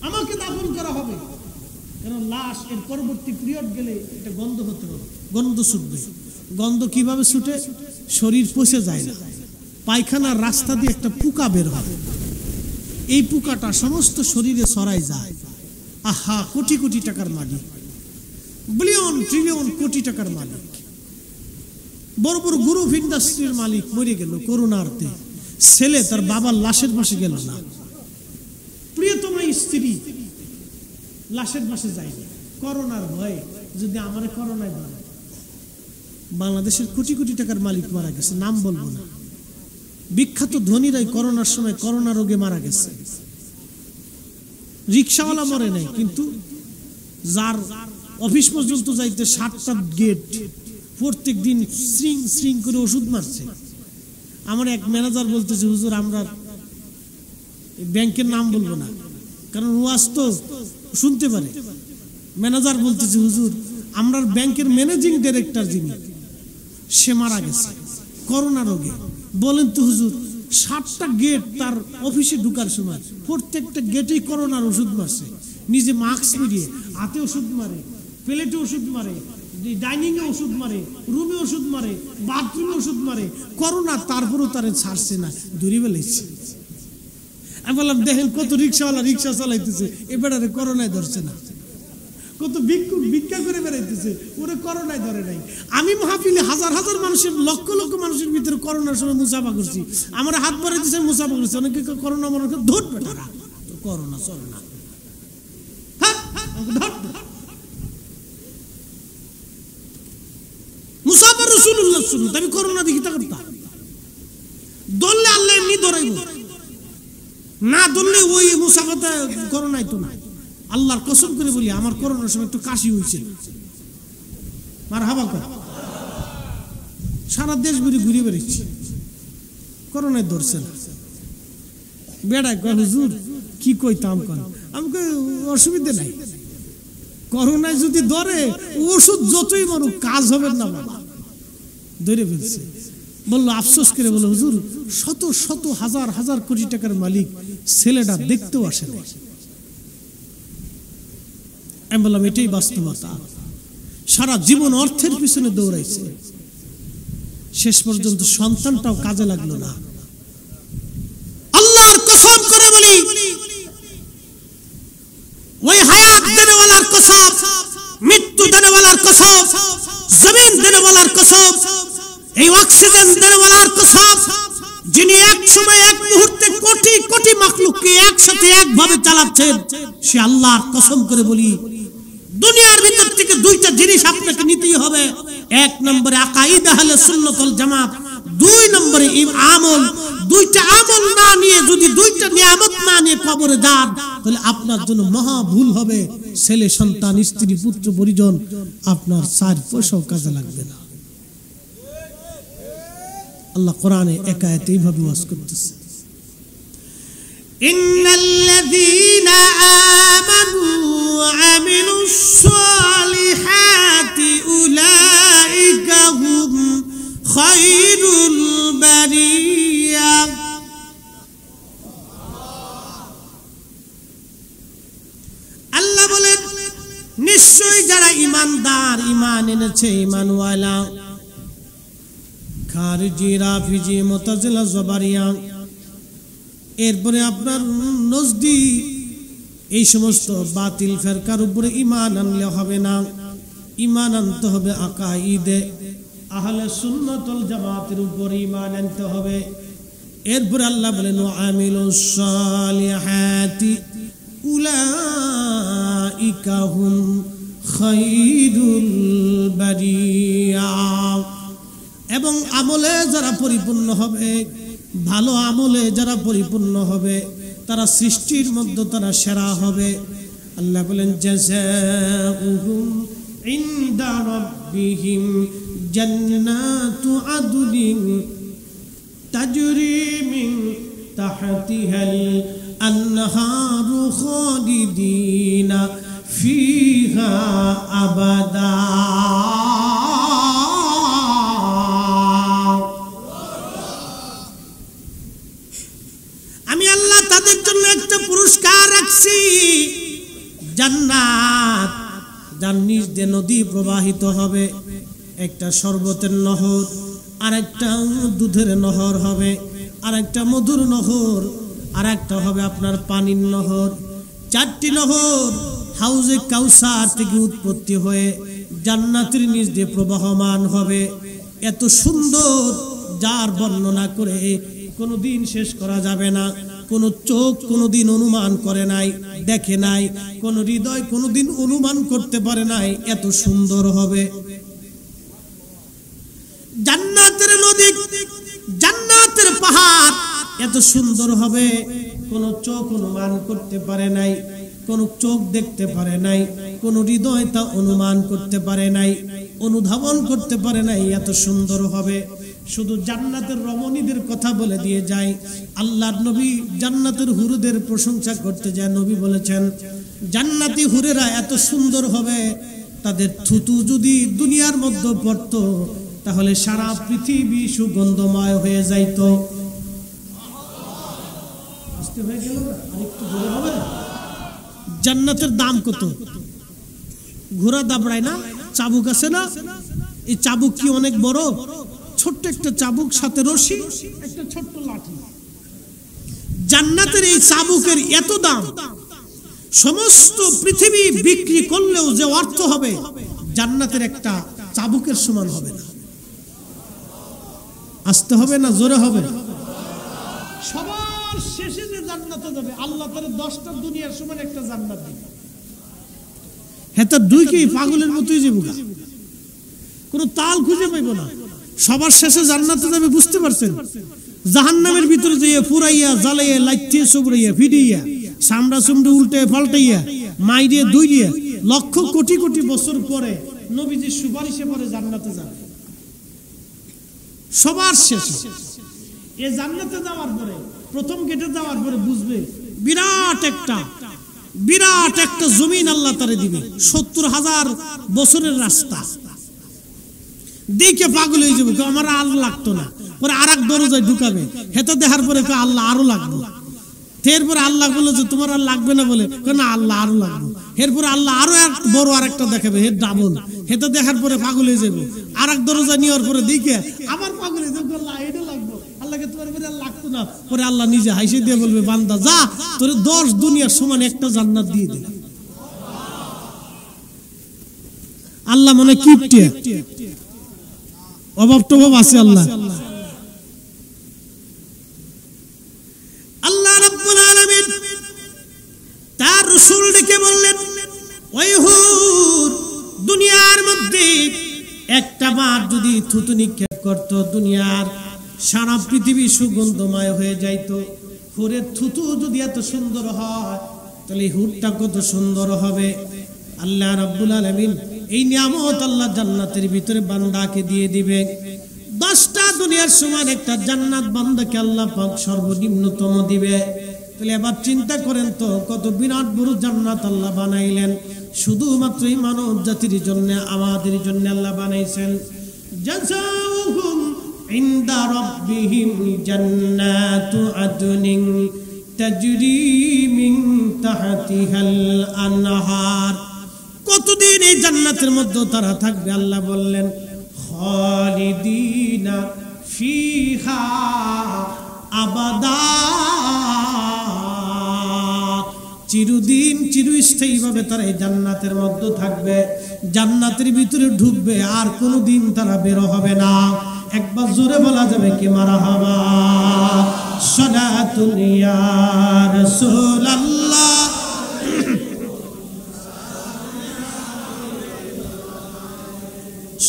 আমাকে দাফন করা হবে। কারণ লাশ এর পরবর্তী পিরিয়ড গেলে এটা গন্ধ হতে হবে, গন্ধ ছুটবে। গন্ধ কিভাবে ছুটে? শরীর পচে যায় না, পায়খানার রাস্তা দিয়ে একটা পোকা বের হয়, এই পোকাটা সমস্ত শরীরে ছড়াই যায়। আহা, কোটি কোটি টাকার মালিক, বিলিয়ন ট্রিলিয়ন কোটি টাকার মালিক, বড় বড় গ্রুপ ইন্ডাস্ট্রির মালিক মরে গেল করোনাতে। ছেলে তার বাবার লাশের পাশে গেল না, প্রিয়তমা স্ত্রী লাশের পাশে যায়নি করোনার ভয়ে। যদি আমার করোনায় মারা, বাংলাদেশের কোটি কোটি টাকার মালিক মারা গেছে, নাম বলবো না। বিখ্যাত ধনীরাই করোনার সময় করোনা রোগে মারা গেছে। রিক্সাওয়ালা মরে নাই, কিন্তু যার অফিস পর্যন্ত যাইতে 7টা গেট, প্রত্যেক দিন শ্রিং শ্রিং করে ওষুধ মারছে। আমার এক ম্যানেজার বলতেছে, হুজুর আমরা ব্যাংকের নাম বলবো না, কারণ ওয়াজ তো শুনতে পারে। ম্যানেজার বলতেছে, হুজুর আমরা ব্যাংকের ম্যানেজিং ডাইরেক্টর যিনি, সে মারা গেছে করোনা রোগে। বলেন তো হুজুর, 7টা গেট তার অফিসে ঢুকার সময় প্রত্যেকটা গেটেই করোনার ওষুধ মারছে, নিজে মাস্ক পরিয়ে, হাতে ওষুধ মারে, প্লেটে ওষুধ মারে, ডাইনিং এ ওষুধ মারে, রুমে ওষুধ মারে, বাথরুমে ওষুধ মারে, করোনা তারপরও তারে ছাড়ছে না, দূরে বেলাইছে। আমি বললাম, দেখেন কত রিক্সাওয়ালা রিক্সা চালাইতেছে, এবারে করোনায় ধরছে না। কত ভিক্ষুক ভিক্ষা করে বেড়াইতেছে, ওরে করোনায় ধরে নাই। আমি মাহফিলে হাজার হাজার মানুষের, লক্ষ লক্ষ মানুষের ভিতরে করোনার সময় মুসাফা করছি, আমার হাত ভরে দিচ্ছে, মুসাফা করছি। অনেকে করোনা মনে করে ধরবে তারা, করোনা চল না, মুসাফা রাসূলুল্লাহ শুনুন। আমি করোনা দেখি তা করতাম, ধরলে আল্লাহ এমনি ধরাইব, না ধরলে ওই মুসাফাতে করোনাই তো না। আল্লাহর কসম করে বলি, আমার করোনার সময় একটু কাশি হয়েছিল, মারহাবা কর, সারা দেশ ঘুরে ঘুরে বেড়েছি, করোনায় ধরছে না। বেড়ায় কয়, হুজুর কি কইতাম কন, আমি কই অসুবিধা নাই, করোনায় যদি ধরে ওষুধ যতই মারুক কাজ হবে না বাবা, ধরে ফেলছে। বললো, আফসোস করে বললো, হুজুর শত শত হাজার হাজার কোটি টাকার মালিক ছেলেটা দেখতেও আসে না। আমি বললাম, এটাই বাস্তবতা। সারা জীবন অর্থের পিছনে দৌড়াইছে, শেষ পর্যন্ত সন্তানটাও কাজে লাগলো না। আল্লাহর কসম করে বলি, ওই হায়াত দেনেওয়ালার কসম, মৃত্যু দেনেওয়ালার কসম, জমিন দেনেওয়ালার কসম, এই অক্সিজেন দেনেওয়ালার কসম, যিনি এক সময় এক মুহূর্তে কোটি কোটি মাখলুককে একসাথে একভাবে চালাচ্ছেন, সে আল্লাহর কসম করে বলি, দুনিয়ার ভিতর থেকে 2টা জিনিস আপনাকে নিতেই হবে। 1 নম্বরে আকাইদ আহলে সুন্নাত ওয়াল জামাত, 2 নম্বরে আমল। 2টা আমল না নিয়ে, যদি 2টা নিয়ামত না নিয়ে কবরে যান, তাহলে আপনার জন্য মহা ভুল হবে। ছেলে সন্তান, স্ত্রী, পুত্র পরিজন, আপনার 4 পয়সাও কাজে লাগবে না। আল্লাহ কোরআনে এক আয়াতে এইভাবে ওয়াজ করতেছে, ইন্নাল্লাযীনা আমানু ওয়া আমিলুস সালিহাতি উলাইকা হুম খায়রুল বারিয়া। আল্লাহ বলেন, নিশ্চয়ই যারা ঈমানদার, ঈমান এনেছে, ঈমানওয়ালা, খারিজি, রাফিজি, মুতাজিলা, জবারিয়া, এরপরে আপনার নজদি, এই সমস্ত বাতিল ফেরকার উপরে ঈমান আনলে হবে না। ঈমান আনতে হবে আকাইদে আহলে সুন্নাত ওয়াল জামাতের উপর ঈমান আনতে হবে। এরপরে আল্লাহ বলেন, আমিলুস সালিহাতি উলাইকা হুম খায়রুল বারিয়া। এবং আমলে যারা পরিপূর্ণ হবে, ভালো আমলে যারা পরিপূর্ণ হবে, তারা সৃষ্টির মধ্যে তারা সেরা হবে। আল্লাহ বলেন, জাযাউহুম ইনদা রাব্বিহিম জান্নাতু আদনিন তাজরি মিন তাহতিহাল আনহারু খালিদিনা ফিহা আবাদা। আমি আল্লাহ তাদের জন্য একটা পুরস্কার রাখছি, জান্নাত, যার নিচ দিয়ে নদী প্রবাহিত হবে। একটা শরবতের নহর, আর একটা দুধের নহর হবে, আর একটা মধুর নহর, আর একটা হবে আপনার পানির নহর। 4টি নহর হাউজে কাউসার থেকে উৎপত্তি হয়ে জান্নাতের নিচ দিয়ে প্রবাহমান হবে। এত সুন্দর, যার বর্ণনা করে কোনোদিন শেষ করা যাবে না। কোনো চোখ কোনোদিন অনুমান করে নাই, দেখে নাই, কোন হৃদয় কোনোদিন অনুমান করতে পারে নাই এত সুন্দর হবে। জান্নাতের নদী, জান্নাতের পাহাড় এত সুন্দর হবে, কোন চোখ অনুমান করতে পারে নাই, কোন চোখ দেখতে পারে নাই, কোন হৃদয় তা অনুমান করতে পারে নাই, অনুধাবন করতে পারে নাই, এত সুন্দর হবে। শুধু জান্নাতের রমণীদের কথা বলে দিয়ে যায়। আল্লাহর নবী জান্নাতের হুরুদের প্রশংসা করতে যায়। নবী বলেছেন, জান্নাতি হুরেরা এত সুন্দর হবে, তাদের থুতু যদি দুনিয়ার মধ্যে পড়তো তাহলে সারা পৃথিবী সুগন্ধময় হয়ে যাইত। হয়ে গেল না? আরেকটু জোরে হবে? জান্নাতের দাম কত? ঘোড়া দাবড়ায় না, চাবুক আছে না, এই চাবুক কি অনেক বড়? ছোট্ট একটা চাবুক, সাথে রশি, একটা ছোট্ট লাঠি। জান্নাতের এই চাবুকের এত দাম, সমস্ত পৃথিবী বিক্রি করলেও যে অর্থ হবে জান্নাতের একটা চাবুকের সমান হবে না। আসতে হবে না জোরে হবে? সবার শেষে যে জান্নাতে যাবে আল্লাহ তার 10টা দুনিয়ার সমান একটা জান্নাত দিবে। হ্যাঁ, তার দুই কি পাগলের মতোই যাবো, কোনো তাল খুঁজে পাইব না। সবার শেষে জান্নাতে যাবে, বুঝতে পারছেন? জাহান্নামের ভিতরে যেয়ে পুরাইয়া জ্বালাইয়া লাইতে চবড়াইয়া ফিডিয়া সামরা সুমড়ে উল্টে পাল্টাইয়া মাইরে দুইয়া লক্ষ কোটি কোটি বছর পরে নবীজির সুপারিশে পরে জান্নাতে যাবে সবার শেষে। এই জান্নাতে যাওয়ার পরে প্রথম গেটে যাওয়ার পরে বুঝবে বিরাট একটা জমিন আল্লাহ তারে দিবে, 70,000 বছরের রাস্তা। দেখে পাগল হয়ে যাবে, আমার আর লাগতো না। পরে আর এক দরজায় ঢুকাবে, হেতে দেখার পরে আল্লাহ আরো লাগবে। এরপরে আল্লাহ বলে যে তোমার আর লাগবে না, বলে না আল্লাহ আরো লাগবে। এরপরে আল্লাহ আরো এক বড় আর একটা দেখাবে, হে ডাবল। হেতে দেখার পরে পাগল হয়ে যাবে, আর এক দরজা নেওয়ার পরে দেখে আবার পাগল হয়ে যাবে, আল্লাহ এটা লাগবে, আল্লাহকে তোমার পরে আর লাগতো না। পরে আল্লাহ নিজে হাসি দিয়ে বলবে, বান্দা যা, তোর 10 দুনিয়ার সমান একটা জান্নাত দিয়ে দিল। আল্লাহ মনে কিপটে, অভাব টভাব আছে আল্লাহ। আল্লাহ রাব্বুল আলামিন তার রাসূল ডেকে বললেন, ওই হুর, দুনিয়ার মধ্যে একটা বার যদি থুতু নিক্ষেপ করত, দুনিয়ার সারা পৃথিবী সুগন্ধময় হয়ে যাইত। হুরের থুতু যদি এত সুন্দর হয় তাহলে হুরটা কত সুন্দর হবে। আল্লাহ রাব্বুল আলামিন এই নিয়ামত আল্লাহ জান্নাতের ভিতরে বান্দাকে দিয়ে দিবে। 10টা দুনিয়ার সমান একটা জান্নাত বান্দাকে আল্লাহ পাক সর্বনিম্নতম দিবে। তাহলে এবার চিন্তা করেন তো, কত বিরাট বড় জান্নাত আল্লাহ বানাইলেন। শুধুমাত্র এই মানব জাতির জন্য, আমাদের জন্য আল্লাহ বানাইছেন। জাযাউহুম ইনদা রাব্বিহিম জান্নাতু আদনিন তাজরি মিন তাহতিহাল আনহার। কতদিন এই জান্নাতের মধ্যে তারা থাকবে? আল্লাহ বললেন, খালিদিনা ফিহা আবাদা, চিরদিন চিরস্থায়ীভাবে তারা এই জান্নাতের মধ্যে থাকবে, জান্নাতের ভিতরে ঢুকবে, আর কোনোদিন তারা বের হবে না। একবার জোরে বলা যাবে কি মারহাবা? সালাতুন ইয়া রাসূলুল্লাহ,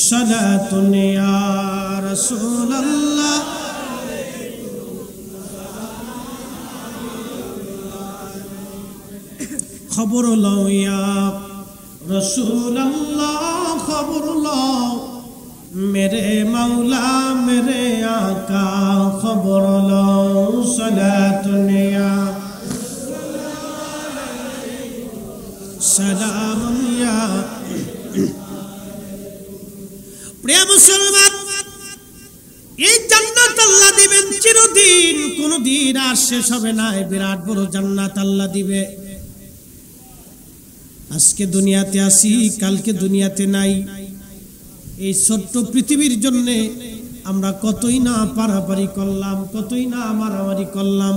সালাতুন ইয়া রাসূলুল্লাহ। খবর লও ইয়া রাসূলুল্লাহ, খবর লও মেরে মাওলা মেরে আকা, খবর লও সালাতুন ইয়া সালামুন ইয়া। প্রিয় মুসলমান, এই জান্নাত আল্লাহ দিবেন চিরদিন, কোনদিন আর শেষ হবে না। বিরাট বড় জান্নাত আল্লাহ দিবে। আজকে দুনিয়াতে আসি, কালকে দুনিয়াতে নাই। এই ছোট্ট পৃথিবীর জন্য আমরা কতই না পারাপারি করলাম, কতই না মারামারি করলাম,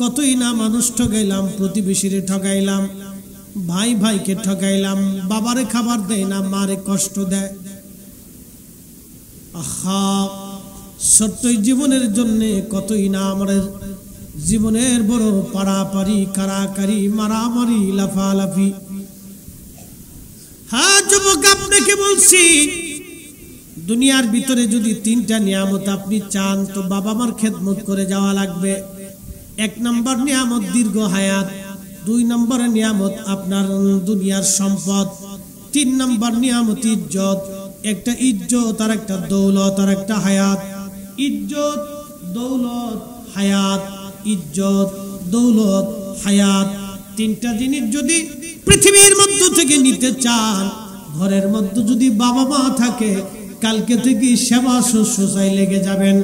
কতই না মানুষ ঠগাইলাম, প্রতিবেশীরে ঠগাইলাম, ভাই ভাইকে ঠগাইলাম, বাবারে খাবার দেয় না, মারে কষ্ট দেয়। আহা, ছোট্ট জীবনের জন্য কতই না আমাদের জীবনের বড় পারাপারি, কারাকারি, মারামারি, লাফালাফি। হ্যাঁ যুবক, আপনাকে বলছি, দুনিয়ার ভিতরে যদি 3টা নিয়ামত আপনি চান, তো বাবা মার খেদমত করে যাওয়া লাগবে। 1 নম্বর নিয়ামত দীর্ঘ হায়াত, 2 নম্বর নিয়ামত আপনার দুনিয়ার সম্পদ, 3 নম্বর নিয়ামত ইজ্জত, একটা ইজ্জত আর একটা দৌলত আর একটা হায়াত। ইজ্জত, দৌলত, হায়াত। ইজ্জত, দৌলত, হায়াত, তিনটা জিনিস যদি পৃথিবীর মধ্য থেকে নিতে চান, ঘরের মধ্যে যদি বাবা মা থাকে, কালকে থেকে সেবা শুশ্রূষায় লেগে যাবেন।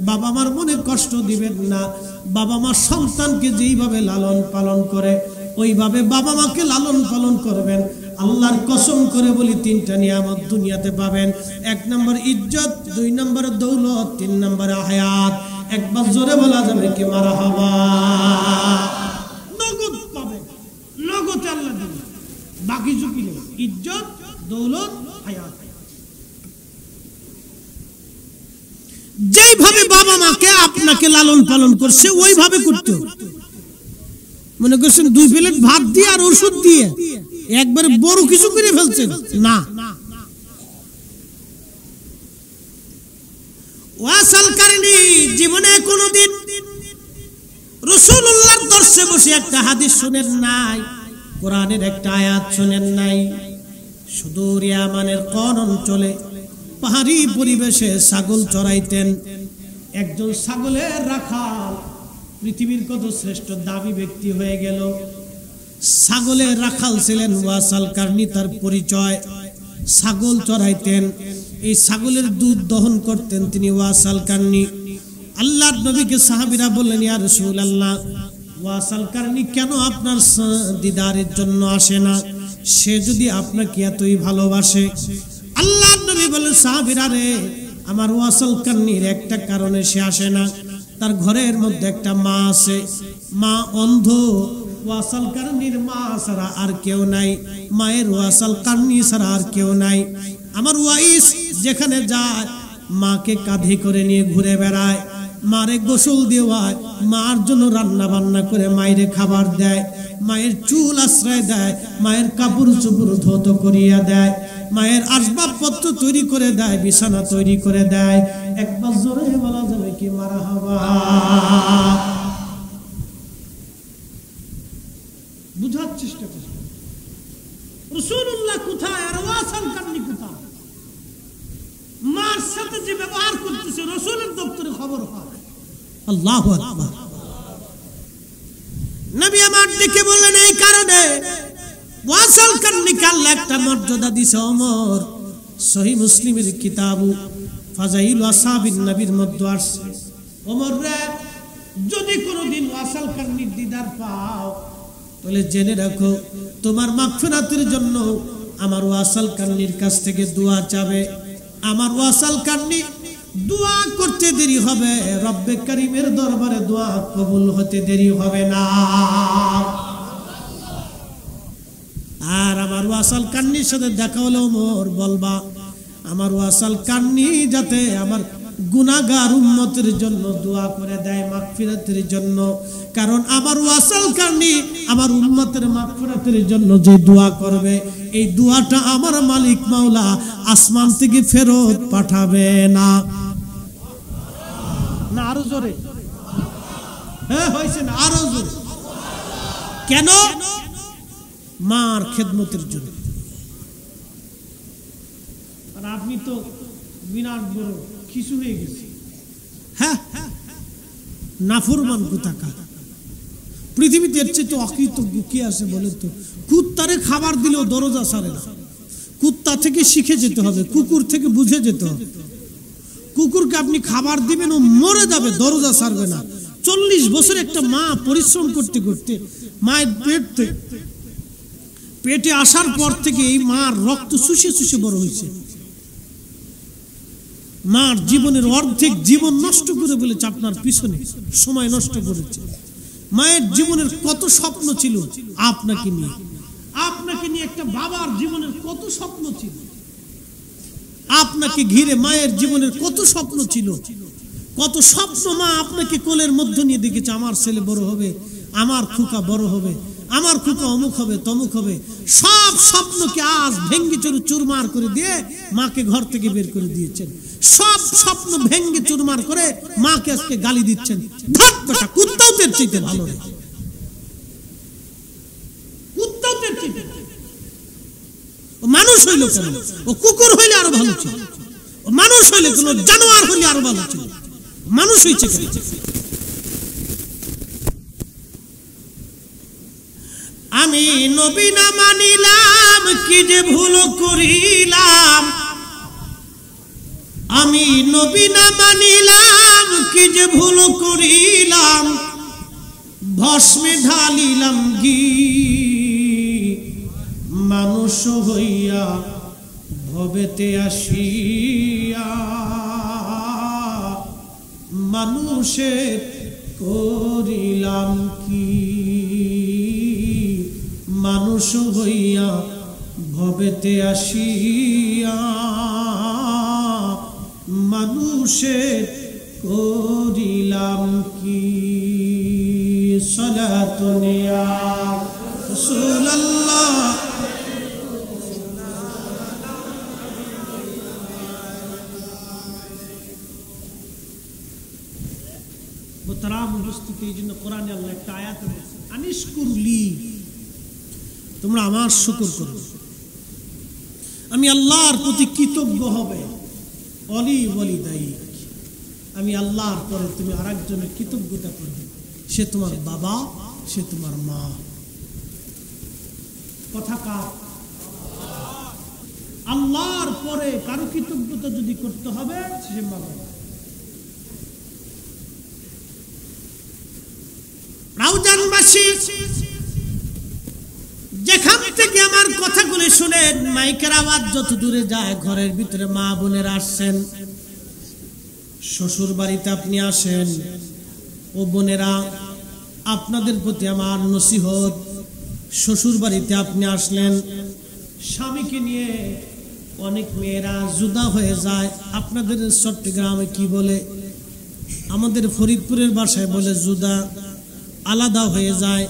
বাবা মার মনে কষ্ট দিবেন না। বাবা মা সন্তানকে যেইভাবে লালন পালন করে ওইভাবে বাবা মাকে লালন পালন করবেন। আল্লাহর কসম করে বলি, তিনটা নিয়ামত দুনিয়াতে পাবেন। 1 নম্বর ইজ্জত, 2 নম্বর দৌলত, 3 নম্বর হায়াত। একবার জোরে বলা যাবে কি মারহাবা? নগদ পাবেন, নগদে আল্লাহ দিবেন, বাকি ঝুঁকি নেই। ইজ্জত, দৌলত, হায়াত। যেইভাবে বাবা মাকে আপনাকে লালন পালন করছে ওইভাবে করতে হবে। মনে করছেন 2 প্লেট ভাত দিয়ে আর ওষুধ দিয়ে একবারে বড় কিছু করে ফেলছেন, না। ওয়াসাল কারণে জীবনে কোনোদিন রাসূলুল্লাহর দর্শে বসে একটা হাদিস শুনেন নাই, কোরআনের একটা আয়াত শুনেন নাই। সুদূর ইয়ামানের কোন অঞ্চলে পাহাড়ি পরিবেশে ছাগল চড়াইতেন একজন ছাগলের রাখাল। পৃথিবীর কত শ্রেষ্ঠ দাবি ব্যক্তি হয়ে গেল। ছাগলের রাখাল ছিলেন ওয়াসাল কারনি, তার পরিচয়। ছাগল চড়াইতেন, এই ছাগলের দুধ দহন করতেন তিনি ওয়াসাল কারনি। আল্লাহর নবীকে সাহাবীরা বললেন, ইয়া রাসূলুল্লাহ, ওয়াসাল কারনি কেন আপনার দিদারের জন্য আসে না? সে যদি আপনাকে এতই ভালোবাসে। আল্লাহর নবী বললেন, সাহাবীরা রে, আমার ওয়াসাল কারনির একটা কারণে সে আসে না। তার ঘরের মধ্যে একটা মা আছে, মা অন্ধ। ওয়াসাল কারনির মা ছাড়া আর কেউ নাই, মায়ের ওয়াসাল কারনি ছাড়া আর কেউ নাই। আমার ওয়াইস যেখানে যায় মাকে কাঁধে করে নিয়ে ঘুরে বেড়ায়, মারে গোসল দেওয়ায়, মার জন্য রান্না বান্না করে মায়ের খাবার দেয়, মায়ের চুল আশ্রয় দেয়, মায়ের কাপড় চোপড় ধৌত করিয়া দেয়, মায়ের আসবাবপত্র তৈরি করে দেয়, বিছানা তৈরি করে দেয়। একবার জোরে বলা যাবে কি মারহাবা? বুঝার চেষ্টা করুন, রাসূলুল্লাহ কোথায় আর ওয়াসাল কারনি কোথায়? মার সাথে যে ব্যবহার করতেছে রাসূলের দপ্তরে খবর হয়। আল্লাহু আকবার। নবী আমার ডেকে বললেন, এই কারণে ওয়াসাল কারনিকে আল্লাহ একটা মর্যাদা দিয়েছে। ওমর, সহিহ মুসলিমের কিতাব ফাজাইল আসহাবিন নবীর মধ্যে আসছে, ওমর রে, যদি কোনোদিন ওয়াসাল কারনির দিদার পাও তাহলে জেনে রাখো, তোমার মাগফিরাতের জন্য আমার ওয়াসাল কারনির কাছ থেকে দোয়া চাবে। আমার ওয়াসাল কারনি দোয়া করতে দেরি হবে, রব্বে কারীমের দরবারে দোয়া কবুল হতে দেরি হবে না। আর আমার ওয়াসাল কারনির সাথে দেখা হলে ওমর বলবা, আমার ওয়াসাল কারনি যাতে আমার গুনাহগার উম্মতের জন্য দোয়া করে দেয় মাগফিরাতের জন্য। কারণ আমার ওয়াসাল কারনি আমার উম্মতের মাগফিরাতের জন্য যে দোয়া করবে, এই দোয়াটা আমার মালিক মাওলা আসমান থেকে ফেরত পাঠাবে না। না আরো জোরে? হ্যাঁ হয়েছে না? আরো জোরে। কেন? মার খেদমতের জন্য। আর আপনি তো বিরাট বড় কিছু হয়ে গেছে। হ্যাঁ, নাফরমান কোথাকার। পৃথিবীতে এর চেয়ে তো অকৃতজ্ঞ কে আছে বলেন তো? কুত্তারে খাবার দিলেও দরজা ছাড়ে না। কুত্তা থেকে শিখে যেতে হবে, কুকুর থেকে বুঝে যেতে হবে। কুকুরকে আপনি খাবার দিবেন, ও মরে যাবে, দরজা ছাড়বে না। 40 বছর একটা মা পরিশ্রম করতে করতে মায়ের পেটে আসার পর থেকে এই মার রক্ত শুষে শুষে বড় হয়েছে। মার জীবনের অর্ধেক জীবন নষ্ট করে বলেছে আপনার পিছনে, সময় নষ্ট করেছে। মায়ের জীবনের কত স্বপ্ন ছিল আপনাকে নিয়ে, আপনাকে নিয়ে একটা বাবার জীবনের কত স্বপ্ন ছিল, আপনাকে ঘিরে মায়ের জীবনের কত স্বপ্ন ছিল, কত স্বপ্ন মা আপনাকে কোলের মধ্যে নিয়ে দেখেছে। আমার ছেলে বড় হবে, আমার খোকা বড় হবে, আমার খোকা অমুক হবে তমুক হবে। সব স্বপ্নকে আজ ভেঙ্গে চুরমার করে দিয়ে মাকে ঘর থেকে বের করে দিয়েছেন। সব স্বপ্ন ভেঙ্গে চুরমার করে মাকে আজকে গালি দিচ্ছেন। কুত্তাও তের চাইতে ভালো না, কুত্তাও তের চাইতে। মানুষ মানুষ হইল কেন? ও কুকুর হইলে আরো ভালো ছিল, ও মানুষ হইলে কোন জানোয়ার হইলে আরো ভালো ছিল, মানুষ হইছে কেন? আমি নবী না মানিলাম কি যে ভুল করিলাম, আমি নবী না মানিলাম কি যে ভুল করিলাম, ভস্মে ঢালিলাম ঘি মানুষ হইয়া ভবেতে আসিয়া, মানুষের করিলাম কি, মানুষ হইয়া ভবেতে আসিয়া, মানুষের করিলাম কি। সালাতুন ইয়া রাসূলুল্লাহ। মোহতারাম উপস্থিতি, এই জন্য কোরআনে আল্লাহ একটা আয়াত বলেছেন, আনিশকুরলি, তোমরা আমার শুকর করো, আমি আল্লাহর প্রতি কৃতজ্ঞ হবে। অলি বলি দায়ী, আমি আল্লাহর পরে তুমি আরেকজনের কৃতজ্ঞতা করবে, সে তোমার বাবা, সে তোমার মা। কথা কার? আল্লাহর পরে কারো কৃতজ্ঞতা যদি করতে হবে সে মা বাবা। রাউজানবাসী যেখান থেকে আমার কথাগুলি শুনেন, মাইকের আওয়াজ যত দূরে যায়, ঘরের ভিতরে মা বোনেরা আসছেন, শ্বশুর বাড়িতে আপনি আসেন, ও বোনেরা আপনাদের প্রতি আমার নসিহত, শ্বশুর বাড়িতে আপনি আসলেন, স্বামীকে নিয়ে অনেক মেয়েরা জুদা হয়ে যায়। আপনাদের চট্টগ্রামে কি বলে, আমাদের ফরিদপুরের ভাষায় বলে জুদা, আলাদা হয়ে যায়।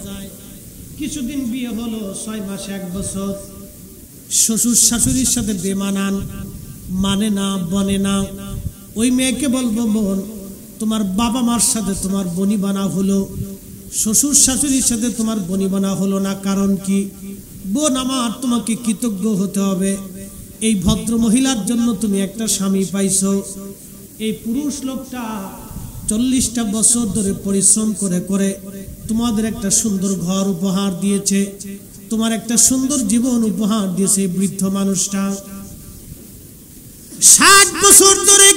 কিছুদিন বিয়ে হলো, 6 মাস 1 বছর, শ্বশুর শাশুড়ির সাথে বেমানান, মানে না, বনে না। ওই মেয়েকে বলবো, বোন তোমার বাবা মার সাথে তোমার বনিবানা হলো, শ্বশুর শাশুড়ির সাথে তোমার বনিবানা হলো না, কারণ কি? বোন আমার, তোমাকে কৃতজ্ঞ হতে হবে। এই ভদ্র মহিলার জন্য তুমি একটা স্বামী পাইছো। এই পুরুষ লোকটা 40টা বছর ধরে পরিশ্রম করে করে তোমাদের একটা সুন্দর ঘর উপহার দিয়েছে, তোমার একটা সুন্দর জীবন উপহার দিয়েছে। বৃদ্ধ মানুষটা 60 বছর ধরে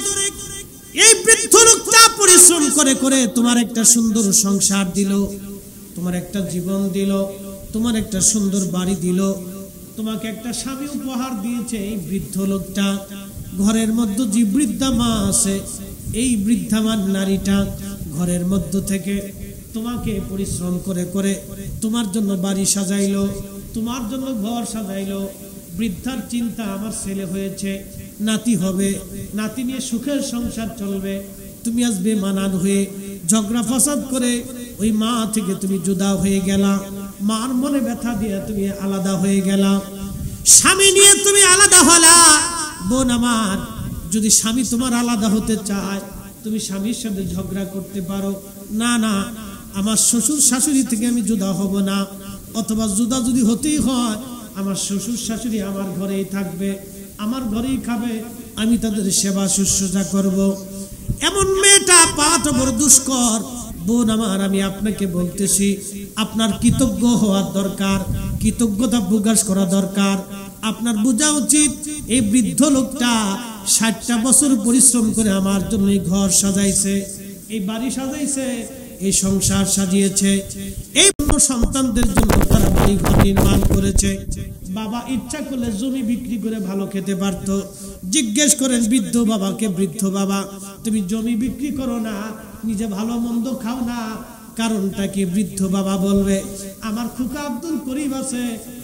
এই বৃদ্ধ লোকটা পরিশ্রম করে করে তোমার একটা সুন্দর সংসার দিল, তোমার একটা জীবন দিল, তোমার একটা সুন্দর বাড়ি দিল, তোমাকে একটা স্বামী উপহার দিয়েছে। এই বৃদ্ধ লোকটা ঘরের মধ্যে যে বৃদ্ধা মা আছে, এই বৃদ্ধা মা নারীটা ঘরের মধ্য থেকে তোমাকে পরিশ্রম করে করে তোমার জন্য বাড়ি সাজাইলো, তোমার জন্য ঘর সাজাইলো। বৃদ্ধার চিন্তা, আমার ছেলে হয়েছে, নাতি হবে, নাতি নিয়ে সুখের সংসার চলবে। তুমি আজ বেমানান হয়ে ঝগড়া ফাসাদ করে ওই মা থেকে তুমি জুদা হয়ে গেলা, মার মনে ব্যথা দিয়ে তুমি আলাদা হয়ে গেলা, স্বামী নিয়ে তুমি আলাদা হলা। বোন আমার, যদি স্বামী তোমার আলাদা হতে চায়, তুমি স্বামীর সাথে ঝগড়া করতে পারো, না না আমার শ্বশুর শাশুড়ি থেকে আমি জুদা হব না, অথবা জুদা যদি হতেই হয় আমার শ্বশুর শাশুড়ি আমার ঘরেই থাকবে, আমার ঘরেই খাবে, আমি তাদের সেবা শুশ্রূষা করব। এমন মেয়েটা পাওয়াটা বড় দুষ্কর। বোন আমার, আমি আপনাকে বলতেছি, আপনার কৃতজ্ঞ হওয়ার দরকার, কৃতজ্ঞতা প্রকাশ করা দরকার। আপনার বোঝা উচিত, এই বৃদ্ধ লোকটা 60টা বছর পরিশ্রম করে আমার জন্য এই ঘর সাজাইছে, এই বাড়ি সাজাইছে, এই সংসার সাজিয়েছে, এই সন্তানদের জন্য তারা বাড়ি ঘর নির্মাণ করেছে। বাবা ইচ্ছা করলে জমি বিক্রি করে ভালো খেতে পারতো। জিজ্ঞেস করেন বৃদ্ধ বাবাকে, বৃদ্ধ বাবা তুমি জমি বিক্রি করো না, নিজে ভালো মন্দ খাও না, কারণটা কি? বৃদ্ধ বাবা বলবে, আমার খুকা আব্দুল করিম আছে,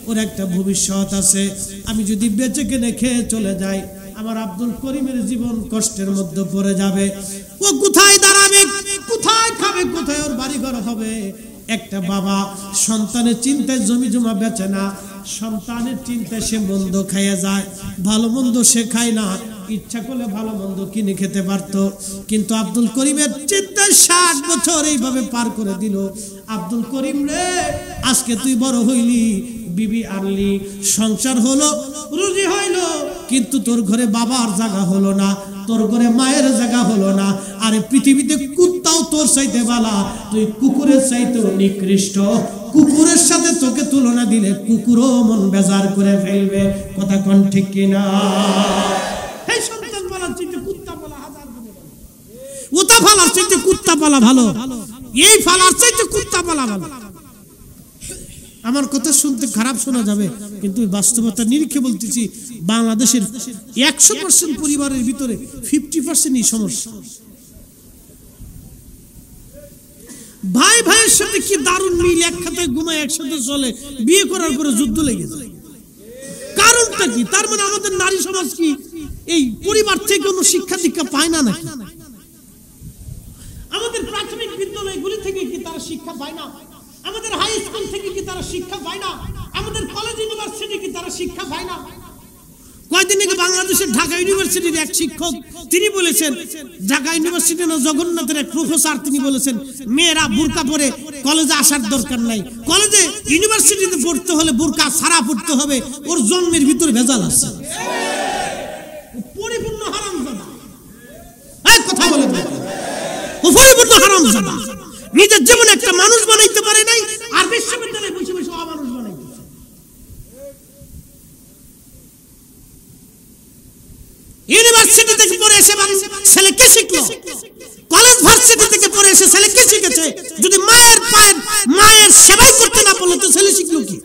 ওর একটা ভবিষ্যৎ আছে, আমি যদি বেঁচে কেনে খেয়ে চলে যাই, আমার আব্দুল করিমের জীবন কষ্টের মধ্যে পড়ে যাবে। ও কোথায় দাঁড়াবে, কোথায় খাবে, কোথায় ওর বাড়ি ঘর হবে? একটা বাবা সন্তানের চিন্তায় জমি জমা বেচে না, সন্তানের চিন্তায় সে মন্দ খাইয়ে যায়, ভালো মন্দ সে খায় না। ইচ্ছা করলে ভালো মন্দ কিনে খেতে পারতো, কিন্তু আব্দুল করিমের চিন্তায় 60 বছর এইভাবে পার করে দিল। আব্দুল করিম রে, আজকে তুই বড় হইলি, বিবি আনলি, সংসার হলো, রুজি হইলো, কিন্তু তোর ঘরে বাবার জায়গা হলো না, তোর ঘরে মায়ের জায়গা হলো না। আরে পৃথিবীতে কুত্তাও তোর চাইতে বালা, তুই কুকুরের চাইতেও নিকৃষ্ট। কুকুরের সাথে তোকে তুলনা দিলে কুকুরও মন বেজার করে ফেলবে। কথা কোন ঠিক কিনা? এই সন্তান বলার চাইতে কুত্তা বলা হাজার গুণে ভালো। ওটা ফালার চাইতে কুত্তা পালা ভালো, এই ফালার চাইতে কুত্তা পালা ভালো। আমার কথা শুনতে খারাপ শোনা যাবে, কিন্তু বাস্তবতা নিরীক্ষে বলতেছি, বাংলাদেশের 100% পরিবারের ভিতরে 50% এই সমস্যা। ভাই ভাইয়ের সাথে কি দারুণ মিল, এক খাতায় ঘুমায় একসাথে চলে, বিয়ে করার পরে যুদ্ধ লেগে যায়। কারণটা কি? তার মানে আমাদের নারী সমাজ কি এই পরিবার থেকে কোনো শিক্ষা দীক্ষা পায় না নাকি? আমাদের প্রাথমিক বিদ্যালয়গুলি থেকে কি তারা শিক্ষা পায় না? আমাদের হাই স্কুল থেকে কি তারা শিক্ষা পায় না? আমাদের কলেজ ইউনিভার্সিটি কি তারা শিক্ষা পায় না? কয়েকদিন আগে বাংলাদেশের ঢাকা ইউনিভার্সিটির এক শিক্ষক তিনি বলেছেন, ঢাকা ইউনিভার্সিটির জগন্নাথের এক প্রফেসর তিনি বলেছেন, মেয়েরা বোরকা পরে কলেজে আসার দরকার নাই, কলেজে ইউনিভার্সিটিতে পড়তে হলে বোরকা ছাড়া পড়তে হবে, ওর জন্মের ভিতরে ভেজাল আছে। পরিপূর্ণ হারামজাদা, এই কথা বলে ও পরিপূর্ণ হারামজাদা। নিজের জীবনে একটা মানুষ বানাইতে পারে নাই, আর বিশ্ববিদ্যালয়ে বসে বসে অমানুষ বানাইতেছে। ইউনিভার্সিটি থেকে পড়ে এসে ছেলে কে শিখলো? কলেজ ভার্সিটি থেকে পড়ে এসে ছেলে কে শিখেছে? যদি মায়ের সেবা করতে না পারলে তো ছেলে শিখলো কি?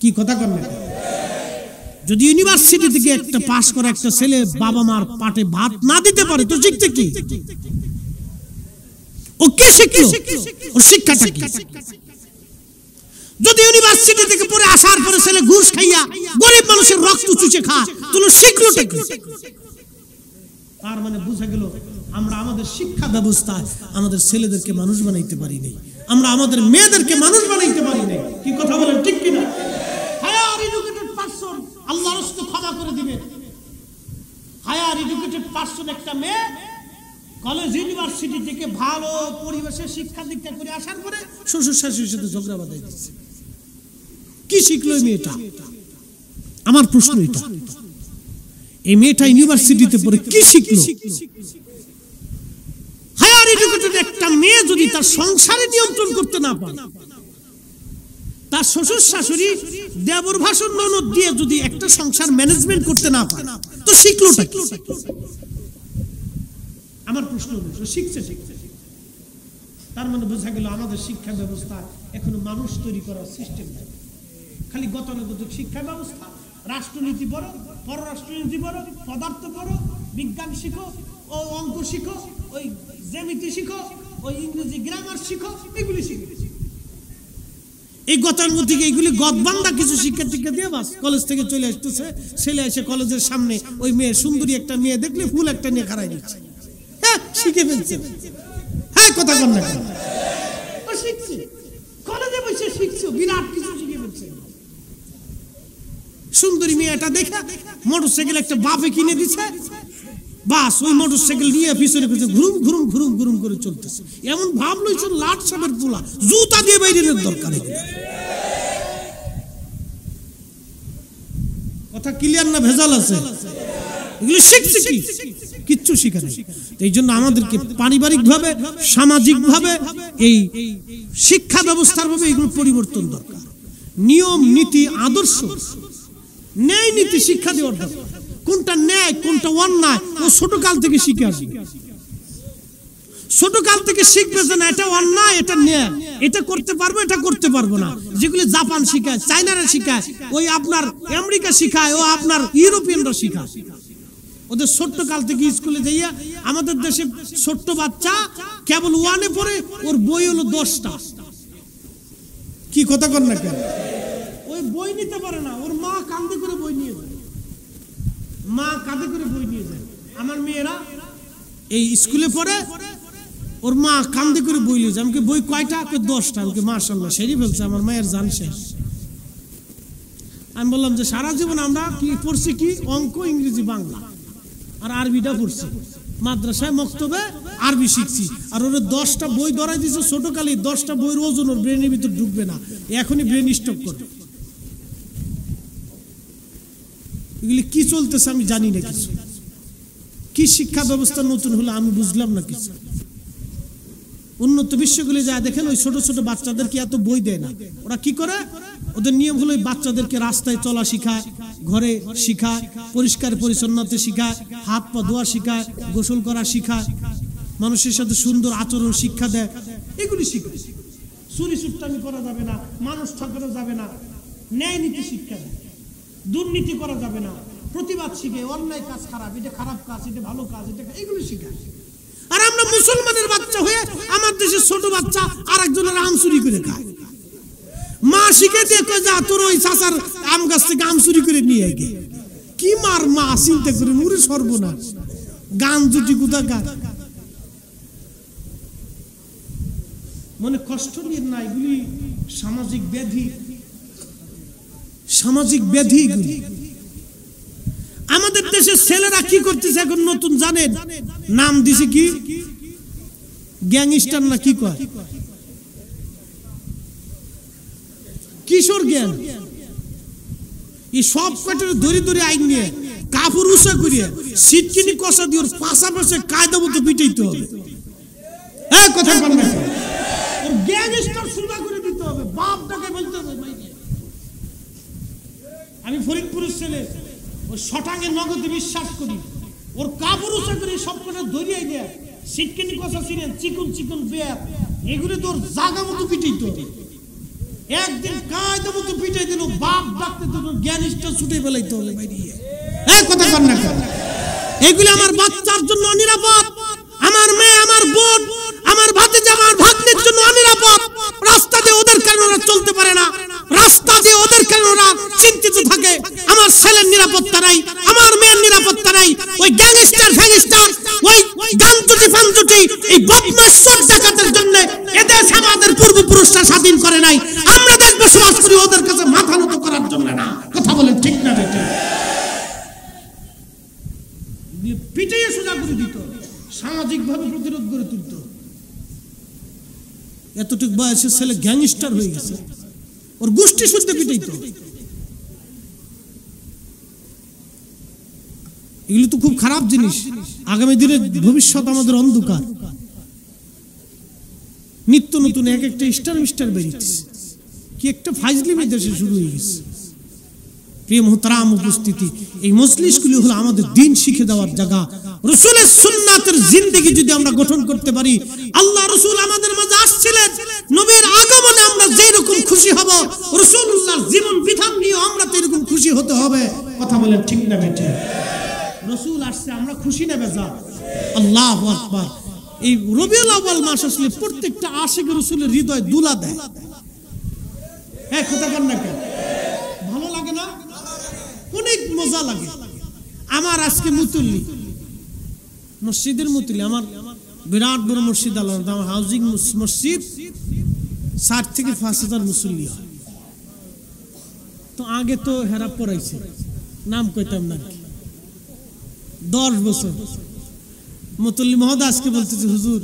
কি কথা করবে? যদি ইউনিভার্সিটি থেকে একটা পাশ করা একটা ছেলে বাবা মার পাটে ভাত না দিতে পারে তো শিখতে কি? ও কে শিখলো? ওর শিক্ষাটা কি? যদি ইউনিভার্সিটি থেকে পড়ে আসার পরে ছেলে ঘুষ খাইয়া গরিব মানুষের রক্ত চুষে খায় তাহলে শিখলোটা কি? তার মানে বুঝা গেল আমরা আমাদের শিক্ষা ব্যবস্থায় আমাদের ছেলেদেরকে মানুষ বানাইতে পারি নাই, আমরা আমাদের মেয়েদেরকে মানুষ বানাইতে পারি নাই। কি কথা বলেন ঠিক কিনা? হায়ার এডুকেটেড পারসন আল্লাহর রাস্তে ক্ষমা করে দিবেন। হায়ার এডুকেটেড পারসন একটা মেয়ে কলেজ ইউনিভার্সিটি থেকে ভালো পরিবেশে শিক্ষা দীক্ষা করে আসার পরে শ্বশুর শাশুড়ির সাথে ঝগড়া বাঁধাই দিচ্ছে। কি শিখলো এই মেয়েটা? আমার প্রশ্ন এটা, এই মেয়েটা ইউনিভার্সিটিতে পড়ে কি শিখলো? হায়ার এডুকেটেড একটা মেয়ে যদি তার সংসারে নিয়ন্ত্রণ করতে না পারে, তার শ্বশুর শাশুড়ি দেবর ভাষণ ননদ দিয়ে যদি একটা সংসার ম্যানেজমেন্ট করতে না পারে তো শিখলোটা কি? আমার প্রশ্ন হলো শিখছে। তার মানে বোঝা গেল আমাদের শিক্ষা ব্যবস্থা এখনো মানুষ তৈরি করার সিস্টেম নাই, খালি গতানুগতিক শিক্ষা ব্যবস্থা। রাষ্ট্রনীতি পড়ো, পররাষ্ট্রনীতি পড়ো, পদার্থ পড়ো, বিজ্ঞান শিখো, ও অঙ্ক শিখো, ওই জ্যামিতি শিখো, ওই ইংরেজি গ্রামার শিখো, এগুলি শিখো। এই গতানুগতিক এইগুলি গদবান্ধা কিছু শিক্ষা টিক্ষা দিয়ে বাস কলেজ থেকে চলে আসতেছে। ছেলে এসে কলেজের সামনে ওই মেয়ে সুন্দরী একটা মেয়ে দেখলে ফুল একটা নিয়ে খাড়াই দিচ্ছে। হ্যাঁ, শিখে ফেলছে। হ্যাঁ, কথা বল না, ও শিখছে, কলেজে বসে শিখছে, বিরাট কিছু শিখে ফেলছে। সুন্দরী মেয়েটা দেখা মোটরসাইকেল একটা বাপে কিনে দিছে, বাস ওই মোটরসাইকেল নিয়ে পিছনে পিছনে ঘুরুম ঘুরুম ঘুরুম ঘুরুম করে চলতেছে। এমন ভাব লইছে লাট সাবের পোলা, জুতা দিয়ে বাইরের দরকার। কথা ক্লিয়ার না ভেজাল আছে? এগুলো শিখছে কি? কিচ্ছু শিখে নাই। এই জন্য আমাদেরকে পারিবারিক ভাবে সামাজিক ভাবে এই শিক্ষা ব্যবস্থার ভাবে এগুলো পরিবর্তন দরকার। নিয়ম নীতি আদর্শ ন্যায় নীতি শিক্ষা দেওয়ার দরকার। কোনটা ন্যায় কোনটা অন্যায় ও ছোট কাল থেকে শিখে আসবে। ছোট কাল থেকে শিখবে যে না এটা অন্যায় এটা ন্যায়, এটা করতে পারবো এটা করতে পারবো না। যেগুলি জাপান শিখায়, চায়নারা শিখায়, ওই আপনার আমেরিকা শিখায়, ও আপনার ইউরোপিয়ানরা শিখায়। ওদের ছোট্ট কাল থেকে স্কুলে যাইয়া, আমাদের দেশে ছোট্ট বাচ্চা কেবল ওয়ানে পড়ে, ওর বই হলো 10টা। কি কথা কর না কেন? ওই বই নিতে পারে না, ওর মা কাঁধে করে বই নিয়ে যায়, মা কাঁধে করে বই নিয়ে যায়। আমার মেয়েরা এই স্কুলে পড়ে, ওর মা কাঁধে করে বই নিয়ে যায়। আমাকে বই কয়টা? 10টা। আমাকে মাশাআল্লাহ সেরি ফেলছে, আমার মায়ের জান শেষ। আমি বললাম যে সারা জীবন আমরা কি পড়ছি? কি অঙ্ক, ইংরেজি, বাংলা আর আরবিটা পড়ছি। মাদ্রাসায় মক্তবে আরবি শিখছি, আর ওর 10টা বই ধরাই দিয়েছে ছোট কালে। 10টা বইয়ের ওজন ওর ব্রেনের ভিতর ঢুকবে না, এখনই ব্রেন স্টক করবে। এগুলি কি চলতেছে আমি জানি না কিছু। কি শিক্ষা ব্যবস্থা নতুন হলো আমি বুঝলাম না কিছু। উন্নত বিশ্বগুলি যা দেখেন ওই ছোট ছোট বাচ্চাদেরকে এত বই দেয় না। ওরা কি করে, ওদের নিয়ম হলো বাচ্চাদেরকে রাস্তায় চলা শিখায়, ঘরে শিখায়, পরিষ্কার পরিচ্ছন্নতা শিখায়, হাত পা ধোয়া শিখায়, গোসল করা শিখায়, মানুষের সাথে সুন্দর আচরণ শিক্ষা দেয়, এগুলি শিখায়। চুরি চুট্টামি করা যাবে না, মানুষ ঠকানো যাবে না, ন্যায় নীতি শিক্ষা দেয়, দুর্নীতি করা যাবে না, প্রতিবাদ শিখে, অন্যায় কাজ খারাপ, এটা খারাপ কাজ, এটা ভালো কাজ, এটা এগুলি শিখায়। আর আমরা মুসলমানের বাচ্চা হয়ে আমার দেশের ছোট বাচ্চা আর একজনের আম চুরি করে খায়। মা শিখে দিয়ে কয় যা তোর ওই চাচার আম গাছ থেকে আম চুরি করে নিয়ে গে। কি মার মা চিন্তা করে মুড়ে সর্বনাশ, গান জুটি কোথাকার। মনে কষ্ট নিয়ে না, এগুলি সামাজিক ব্যাধি, সামাজিক ব্যাধি এগুলি। আমাদের দেশের ছেলেরা কি করতেছে এখন নতুন জানেন? নাম দিছে কি গ্যাংস্টার না কি কয়, কিশোর গ্যাং। এই সব কটার ধরে ধরে আইন নিয়ে কাপড় উষা করিয়ে সিটকিনি কষা দিয়ে ওর পাশাপাশি কায়দা মতো পিটাইতে হবে। হ্যাঁ কথা বল না, ওর গ্যাংস্টার সুদা করে দিতে হবে, বাপটাকে বলতে হবে। আমি ফরিদপুরের ছেলে, ওই শটাঙ্গে নগদে বিশ্বাস করি, ওর কাপড় উষা করে সব কটা ধরিয়ে দেয়, সিটকিনি কষা ছিলেন, চিকন চিকন বেয়ার, এগুলো তোর জাগা মতো পিটাইতে হবে। একদিন কায়দা মতো পিটাই দিল, বাপ ডাকতে তো গ্যাংস্টার ছুটে ফেলাইতে হবে। এই কথা বল না, এগুলো আমার বাচ্চার জন্য অনিরাপদ, আমার মেয়ে, আমার বোন, আমার ভাতিজা, আমার ভাগ্নের জন্য অনিরাপদ। রাস্তা দিয়ে ওদের কারণে ওরা চলতে পারে না, রাস্তা দিয়ে ওদের কারণে ওরা চিন্তিত থাকে। আমার ছেলের নিরাপত্তা নাই, আমার মেয়ের নিরাপত্তা নাই। ওই গ্যাংস্টার ফ্যাংস্টার, ওই গানজুটি ফানজুটি, এই বদমাশ চোর ডাকাতের জন্য এদেশ আমাদের পূর্বপুরুষরা স্বাধীন করে নাই। আমরা দেশ বসবাস করি ওদের কাছে মাথা নত করার জন্য না। কথা বলেন ঠিক না বেটা? পিটাইয়ে সোজা করে দিত, সামাজিক ভাবে প্রতিরোধ করে তুলত। এতটুক বয়সের ছেলে গ্যাংস্টার হয়ে গেছে, ওর গোষ্ঠী শুদ্ধ পিটাইতো। এগুলি তো খুব খারাপ জিনিস। আগামী দিনের ভবিষ্যৎ আমাদের অন্ধকার। নিত্য নতুন এক একটা স্টার মিস্টার বেরিয়েছে, কি একটা ফাইজলিমি দেশে শুরু হয়ে গেছে। প্রিয় মুহতারাম উপস্থিতি, এই মজলিসগুলি হলো আমাদের দিন শিখে দেওয়ার জায়গা। রাসূলের সুন্নাতের জিন্দেগি যদি আমরা গঠন করতে পারি, আল্লাহ রাসূল আমাদের মাঝে আসছিলেন, নবীর আগমনে আমরা যেই রকম খুশি হব, রাসূলুল্লাহর জীবন বিধান নিয়ে আমরা তো এরকম খুশি হতে হবে। কথা বলেন ঠিক না বেটা? রাসূল আসছে, আমরা খুশি না বেজা? আল্লাহু আকবার। এই রবিউল আউয়াল মাস আসলে প্রত্যেকটা আশিক রাসূলের হৃদয় দুলা দেয়। হ্যাঁ কথা বল না, কেন ভালো লাগে না? অনেক মজা লাগে। আমার আজকে মুতুল্লি মসজিদের মুতুল্লি, আমার বিরাট বড় মসজিদ, আল্লাহ আমার হাউজিং মসজিদ, 60 থেকে 5000 মুসল্লি হয়। তো আগে তো হেরা পড়াইছে, নাম কইতাম না, 10 বছর মুতুল্লি মহোদয় আজকে বলতেছে, হুজুর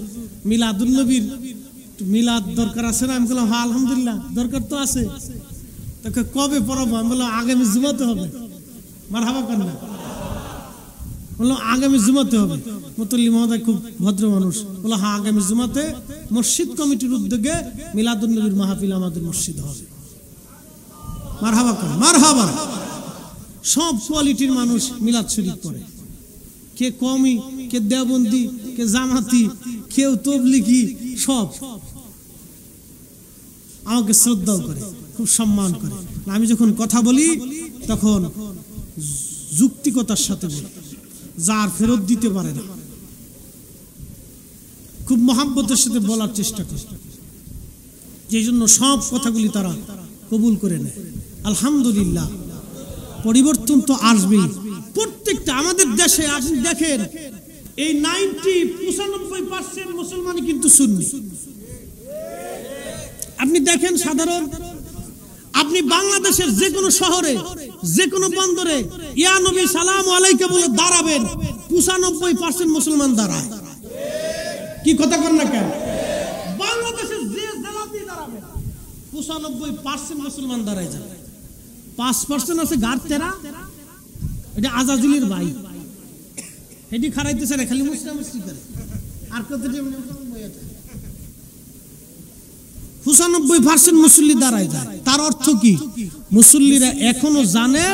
মিলাদুন নবীর মিলাদ দরকার আছে না? আমি বললাম হ্যাঁ আলহামদুলিল্লাহ দরকার তো আছে। তোকে কবে পড়াবো? আমি বললাম আগামী জুমাতে হবে। মারহাবা কর না, বললাম আগামী জুমাতে হবে। মুতুল্লি মহোদয় খুব ভদ্র মানুষ, বললো হ্যাঁ আগামী জুমাতে মসজিদ কমিটির উদ্যোগে মিলাদুন নবীর মাহফিল আমাদের মসজিদ হবে। মারহাবা কর, মারহাবা। সব কোয়ালিটির মানুষ মিলাদ শরীফ পড়ে, কে কওমি, কে দেওবন্দি, কে জামাতি, কেউ তবলিগি, সব আমাকে শ্রদ্ধাও করে, খুব সম্মান করে। আমি যখন কথা বলি তখন যুক্তিকতার সাথে বলি, যার ফেরত দিতে পারে না, খুব মহাব্বতের সাথে বলার চেষ্টা করে। যেই জন্য সব কথাগুলি তারা কবুল করে নেয়। আলহামদুলিল্লাহ, পরিবর্তন তো আসবেই। প্রত্যেকটা আমাদের দেশে আপনি দেখেন, এই 95% মুসলমানই কিন্তু সুন্নি। আপনি দেখেন সাধারণ, আপনি বাংলাদেশের যে কোনো শহরে, যে কোনো বন্দরে ইয়া নবী সালাম আলাইকা বলে দাঁড়াবেন, 95% মুসলমান দাঁড়ায়। কি কথা কর না কেন? বাংলাদেশের যে জেলাতেই দাঁড়াবেন 95% মুসলমান দাঁড়ায় যাবে। 5% আছে গার তেরা, এটা আজাজিলের ভাই, এটি খারাইতেছে না, খালি মুসলিম করে আর কত 95% মুসল্লি দাঁড়ায় যায়। তার অর্থ কি? মুসল্লিরা এখনো জানে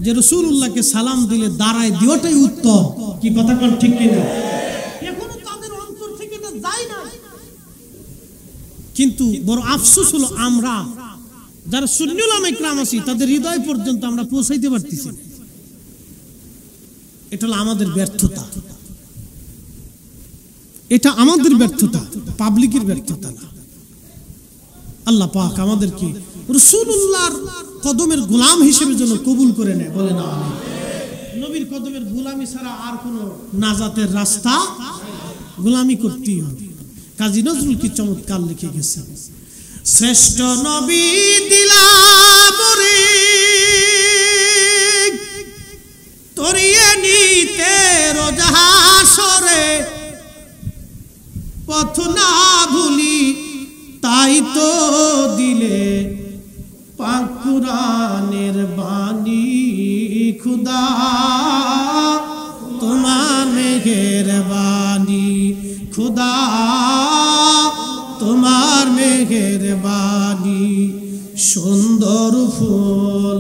যে রাসূলুল্লাহকে সালাম দিলে দাঁড়ায় দিওটাই উত্তম। কি কথা কোন ঠিক কিনা? এখনো তাদের অন্তর থেকে এটা যায় না। কিন্তু বড় আফসোস হলো আমরা যারা সুন্নি উলামা ইকরাম আছি তাদের হৃদয় পর্যন্ত আমরা পৌঁছাইতে পারতেছি না। এটা হলো আমাদের ব্যর্থতা, এটা আমাদের ব্যর্থতা, পাবলিকের ব্যর্থতা না। আল্লাহ পাক আমাদেরকে রাসূলুল্লাহর কদমের গোলাম হিসেবে যেন কবুল করে নেয়, বলে না আমিন। নবীর কদমের গোলামি ছাড়া আর কোনো নাজাতের রাস্তা, গোলামি করতেই হবে। কাজী নজরুল কি চমৎকার লিখে গেছেন, শ্রেষ্ঠ নবী দিলাম রে তরিয়ে নিতে রোজাহাসরে, পথ না ভুলি তাই তো দিলে পাক কুরআনের বাণী, খুদা তোমার মেহেরবানি, খুদা তোমার মেহেরবানি। সুন্দর ফুল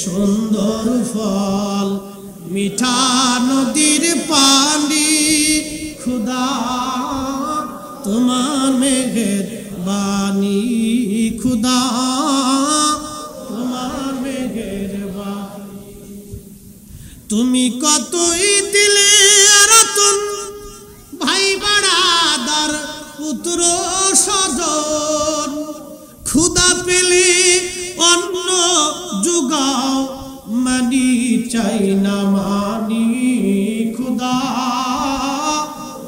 সুন্দর ফল মিঠা নদীর পানি, খুদা তোমার মেহেরবানি, খুদা তোমার মেহেরবানি। তুমি কতই দিলে রতন ভাই বাড়াদার পুত্র স্বজন, খুদা পেলে অন্য যুগাও মানি চাই না মানি, খুদা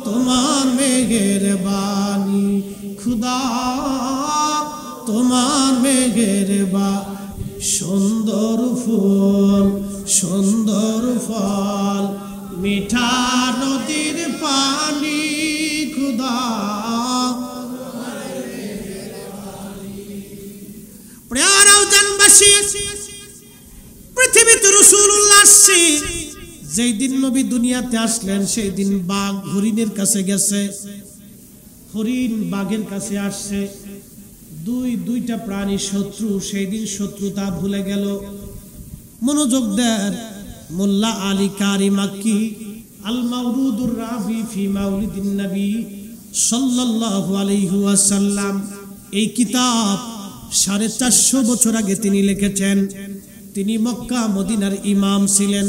তোমার মেহেরবানি, খুদা তোমার মেহেরবানি। সুন্দর ফুল সুন্দর ফল মিঠা নদীর পানি, খুদা প্রিয় জানবাসী, পৃথিবীতে রাসূলুল্লাহ আসছে যেই দিন নবী দুনিয়াতে আসলেন সেই দিন বাঘ হরিণের কাছে গেছে, হরিণ বাঘের কাছে আসছে। দুইটা প্রাণী শত্রু, সেই দিন শত্রুতা ভুলে গেল। মনোযোগ দেন, মোল্লা আলী কারি মাক্কি আল মাওরুদুর রাবি ফি মাউলিদিন নবী সাল্লাল্লাহু আলাইহি ওয়াসাল্লাম, এই কিতাব 450 বছর আগে তিনি লিখেছেন। তিনি মক্কা মদিনার ইমাম ছিলেন,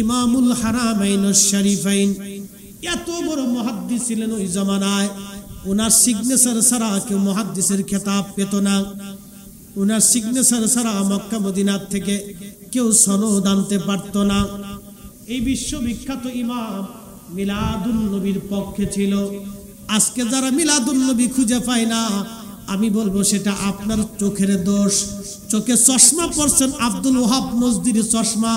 ইমামুল হারামাইন শরীফাইন। এত বড় মুহাদ্দিস ছিলেন ওই জামানায়, ওনার সিগনেচার ছাড়া কেউ মুহাদ্দিসের খেতাব পেত না। ওনার সিগনেচার ছাড়া মক্কা মদিনার থেকে কেউ সনদ আনতে পারত না। এই বিশ্ববিখ্যাত ইমাম মিলাদুন নবীর পক্ষে ছিল। আজকে যারা মিলাদুন নবী খুঁজে পায় না, আমি বলবো সেটা আপনার চোখের দোষ। চোখে চশমা পড়ছেন আব্দুল ওহাব নজদির চশমা,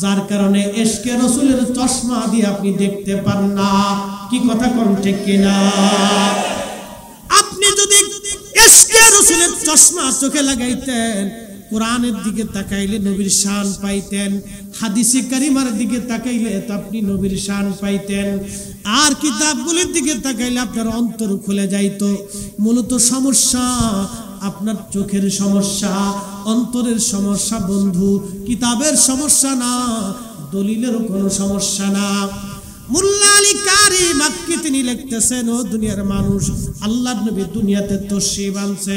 যার কারণে ইশকে রাসূলের চশমা দিয়ে আপনি দেখতে পান না। কি কথা কোন ঠিক কিনা? আপনি যদি ইশকে রাসূলের চশমা চোখে লাগাইতেন, কোরআনের দিকে তাকাইলে নবীর শান পাইতেন, হাদিসে কারিমার দিকে তাকাইলে তো আপনি নবীর শান পাইতেন, আর কিতাবগুলোর দিকে তাকাইলে আপনার অন্তর খুলে যাইতো। মূলত সমস্যা আপনার চোখের সমস্যা, অন্তরের সমস্যা বন্ধু, কিতাবের সমস্যা না, দলিলের কোনো সমস্যা না। মোল্লা আলী কারি মাক্কি তিনি লিখতেছেন, ও দুনিয়ার মানুষ, আল্লাহর নবী দুনিয়াতে তশরিফ আনছে।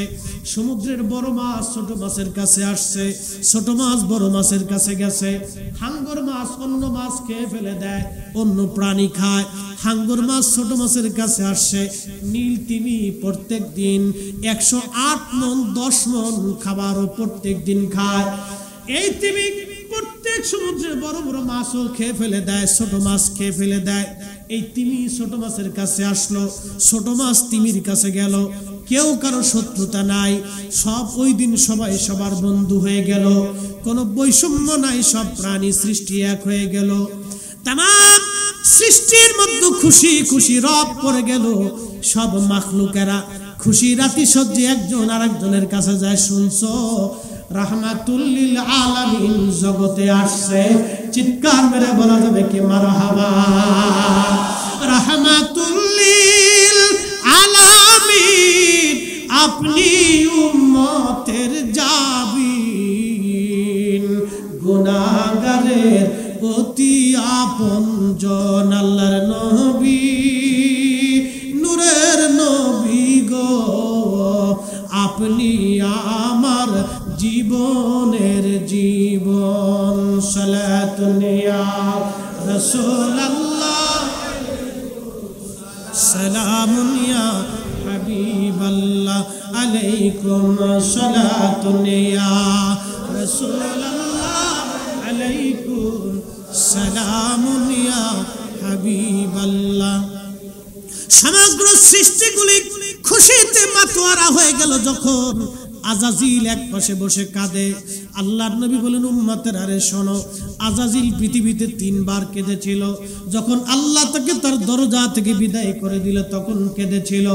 সমুদ্রের বড় মাছ ছোট মাছের কাছে আসছে, ছোট মাছ বড় মাছের কাছে গেছে। হাঙ্গর মাছ অন্য মাছ খেয়ে ফেলে দেয়, অন্য প্রাণী খায়। হাঙ্গর মাছ ছোট মাছের কাছে আসছে। নীল তিমি প্রত্যেক দিন 108 মণ 10 মণ খাবারও প্রত্যেক দিন খায়। এই তিমি প্রত্যেক সমুদ্রের বড় বড় মাছও খেয়ে ফেলে দেয়, ছোট মাছ খেয়ে ফেলে দেয়। এই তিমি ছোট মাছের কাছে আসলো, ছোট মাছ তিমির কাছে গেল। কেউ কারো শত্রুতা নাই, সব ওই দিন সবাই সবার বন্ধু হয়ে গেল। কোনো বৈষম্য নাই, সব প্রাণী সৃষ্টি এক হয়ে গেল। তামাম সৃষ্টির মধ্যে খুশি খুশি রব পড়ে গেল। সব মাখলুকেরা খুশি রাতি সজ্জে একজন আরেকজনের কাছে যায়, শুনছো রাহমাতুল লিল আলামিন জগতে আসছে, চিৎকার মেরে বলা যাবে কি মারহাবা। রাহমাতুল লিল আলামিন আপনি উম্মতের জাবিন, গুনাহগারের অতি আপনজন আল্লাহর নবী, নূরের নবী গো আপনি আমার জীবনের জীবন। সালাতুন ইয়া রাসূলুল্লাহ, সালামুন ইয়া হাবিবাল্লাহ, আলাইকুম সালাতুন ইয়া রাসূলুল্লাহ, আলাইকুম সালামুন ইয়া হাবিবাল্লাহ। সমগ্র সৃষ্টিগুলি খুশিতে মাতোয়ারা হয়ে গেল যখন আজাজিল এক পাশে বসে কাঁদে। আল্লাহর নবী বলেন উম্মতের আরে শোনো, আজাজিল পৃথিবীতে 3 বার কেঁদেছিল। যখন আল্লাহ তাকে তার দরজা থেকে বিদায় করে দিল তখন কেঁদেছিল।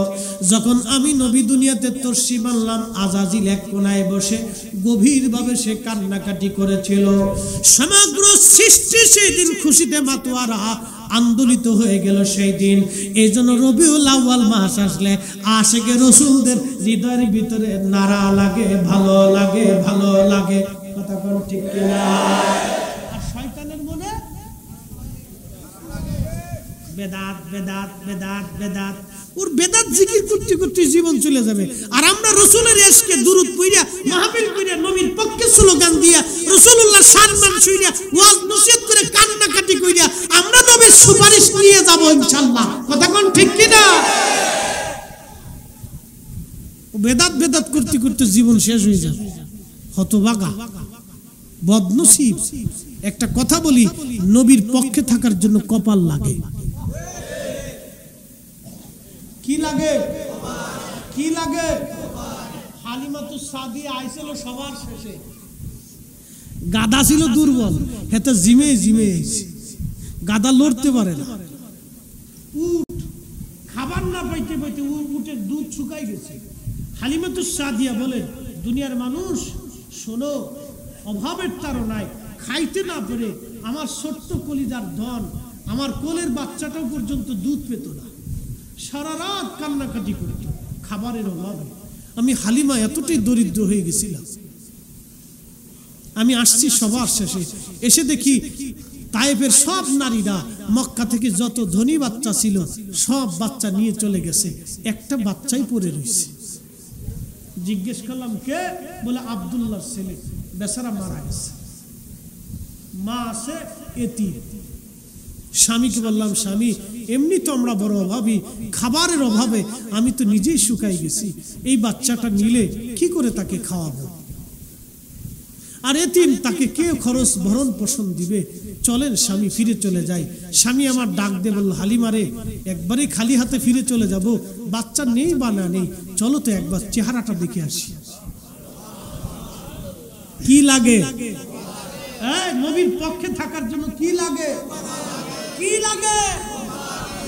যখন আমি নবী দুনিয়াতে তশরিফ আনলাম, আজাজিল এক কোনায় বসে গভীরভাবে সে কান্নাকাটি করেছিল। সমগ্র সৃষ্টি সেই দিন খুশিতে মাতোয়ারা, আন্দোলিত হয়ে গেল সেই দিন। এই জন্য রবিউল আউয়াল মাস আসলে আশিকে রসুলদের হৃদয়ের ভিতরে নারা লাগে, ভালো লাগে, ভালো লাগে। কথা কোন ঠিক কিনা? আর শয়তানের মনে বেদাত বেদাত বেদাত বেদাত, ওর বেদাত জিকির করতে করতে জীবন চলে যাবে। আর আমরা রসুলের ইশকে দুরূদ পড়িয়া, মাহফিল করিয়া, নবীর পক্ষে স্লোগান দিয়া, রাসূলুল্লাহর সম্মান শুনিয়া, ওয়াজ নসিহত করে কান্নাকাটি কইরা আমরা নবীর সুপারিশ নিয়ে যাব ইনশাআল্লাহ। কথা কোন ঠিক কিনা? বেদাত বেদাত করতে করতে জীবন শেষ হয়ে যাবে। হতভাগা, বদনসিব। একটা কথা বলি, নবীর পক্ষে থাকার জন্য কপাল লাগে। কি লাগে? কি লাগে? হালিমাতুস সাদিয়া আইছিল সবার শেষে, গাদা ছিল দুর্বল, হেতে জিমে জিমে গাদা লড়তে পারে না। উট খাবার না পাইতে পাইতে উটের দুধ শুকাই গেছে। হালিমাতুস সাদিয়া বলে, দুনিয়ার মানুষ শোনো, অভাবের তাড়নায় খাইতে না পেরে আমার ছোট্ট কলিজার ধন, আমার কোলের বাচ্চাটাও পর্যন্ত দুধ পেত না, সারা রাত কান্নাকাটি করত খাবারের অভাবে। আমি হালিমা এতটাই দরিদ্র হয়ে গেছিলাম। আমি আসছি সবার শেষে, এসে দেখি তায়েফের সব নারীরা, মক্কা থেকে যত ধনী বাচ্চা ছিল সব বাচ্চা নিয়ে চলে গেছে, একটা বাচ্চাই পড়ে রয়েছে। জিজ্ঞেস করলাম কে? বলে আব্দুল্লাহর ছেলে, বেচারা মারা গেছে। মা আছে এতিম। স্বামীকে বললাম, স্বামী এমনি তো আমরা বড় অভাবী, খাবারের অভাবে আমি তো নিজেই শুকাই গেছি, এই বাচ্চাটা নিলে কি করে তাকে খাওয়াবো? আর এতিম, তাকে কে খরচ ভরণ পোষণ দিবে? চলেন স্বামী ফিরে চলে যাই। স্বামী আমার ডাক দিয়ে বলল, হালিমারে একবারে খালি হাতে ফিরে চলে যাব, বাচ্চা নেই বা না নেই, চলো তো একবার চেহারাটা দেখে আসি। কি লাগে? নবীর পক্ষে থাকার জন্য কি লাগে? কি লাগে?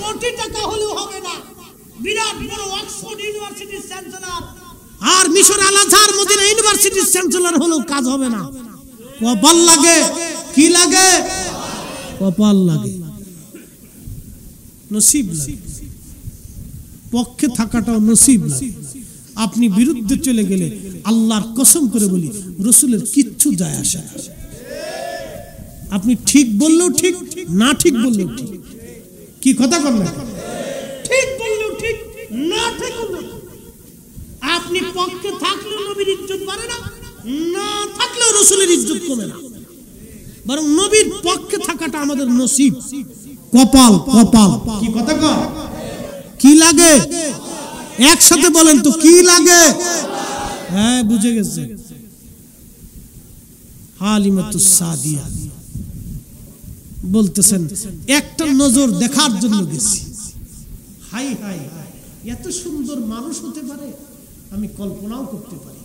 কোটি টাকা হলেও হবে না। বিরাট বড় অক্সফোর্ড ইউনিভার্সিটির চ্যান্সেলর আর মিশর আল আজহার মদিনা ইউনিভার্সিটির চ্যান্সেলর হলেও কাজ হবে না। কপাল লাগে। কি লাগে? কপাল লাগে, নসিব লাগে। পক্ষে থাকাটাও নসিব লাগে। আপনি বিরুদ্ধে চলে গেলে আল্লাহর কসম করে বলি, রসুলের কিচ্ছু যায় আসে না। আপনি ঠিক বললেও ঠিক, না ঠিক বললেও ঠিক। কি কথা বললেন? ঠিক বললেও ঠিক, না ঠিক বললেও। আপনি পক্ষে থাকলেও নবীর ইজ্জত বাড়ে না, না থাকলেও রসুলের ইজ্জত কমে না। বরং নবীর পক্ষে থাকাটা আমাদের নসিব, কপাল। কপাল। কি কথা কর? কি লাগে? একসাথে বলেন তো, কি লাগে? হ্যাঁ, বুঝে গেছে। হালিমাতুস সাদিয়া বলতেছেন, একটা নজর দেখার জন্য গেছি। হাই হাই, এত সুন্দর মানুষ হতে পারে আমি কল্পনাও করতে পারি।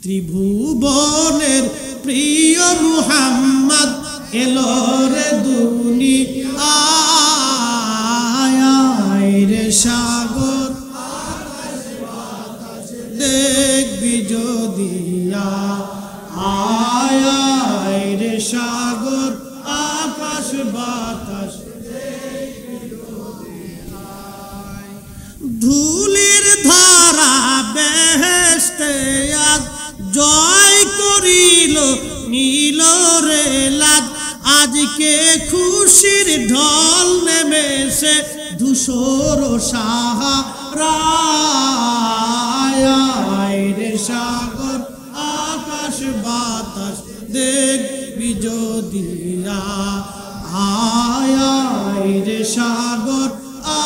ত্রিভুবনের প্রিয় মুহাম্মদ এলো রে দুনিয়ায় রে সাগর দেখ ধুলির ধরা বেহেশতে আজ জয় করিল নীল রে লাজ আজকে খুশির ঢল নেমেছে ধূসর সাহারায় রে সাগর আকাশ বাতাস দেখবি যদি আয় রে সাগর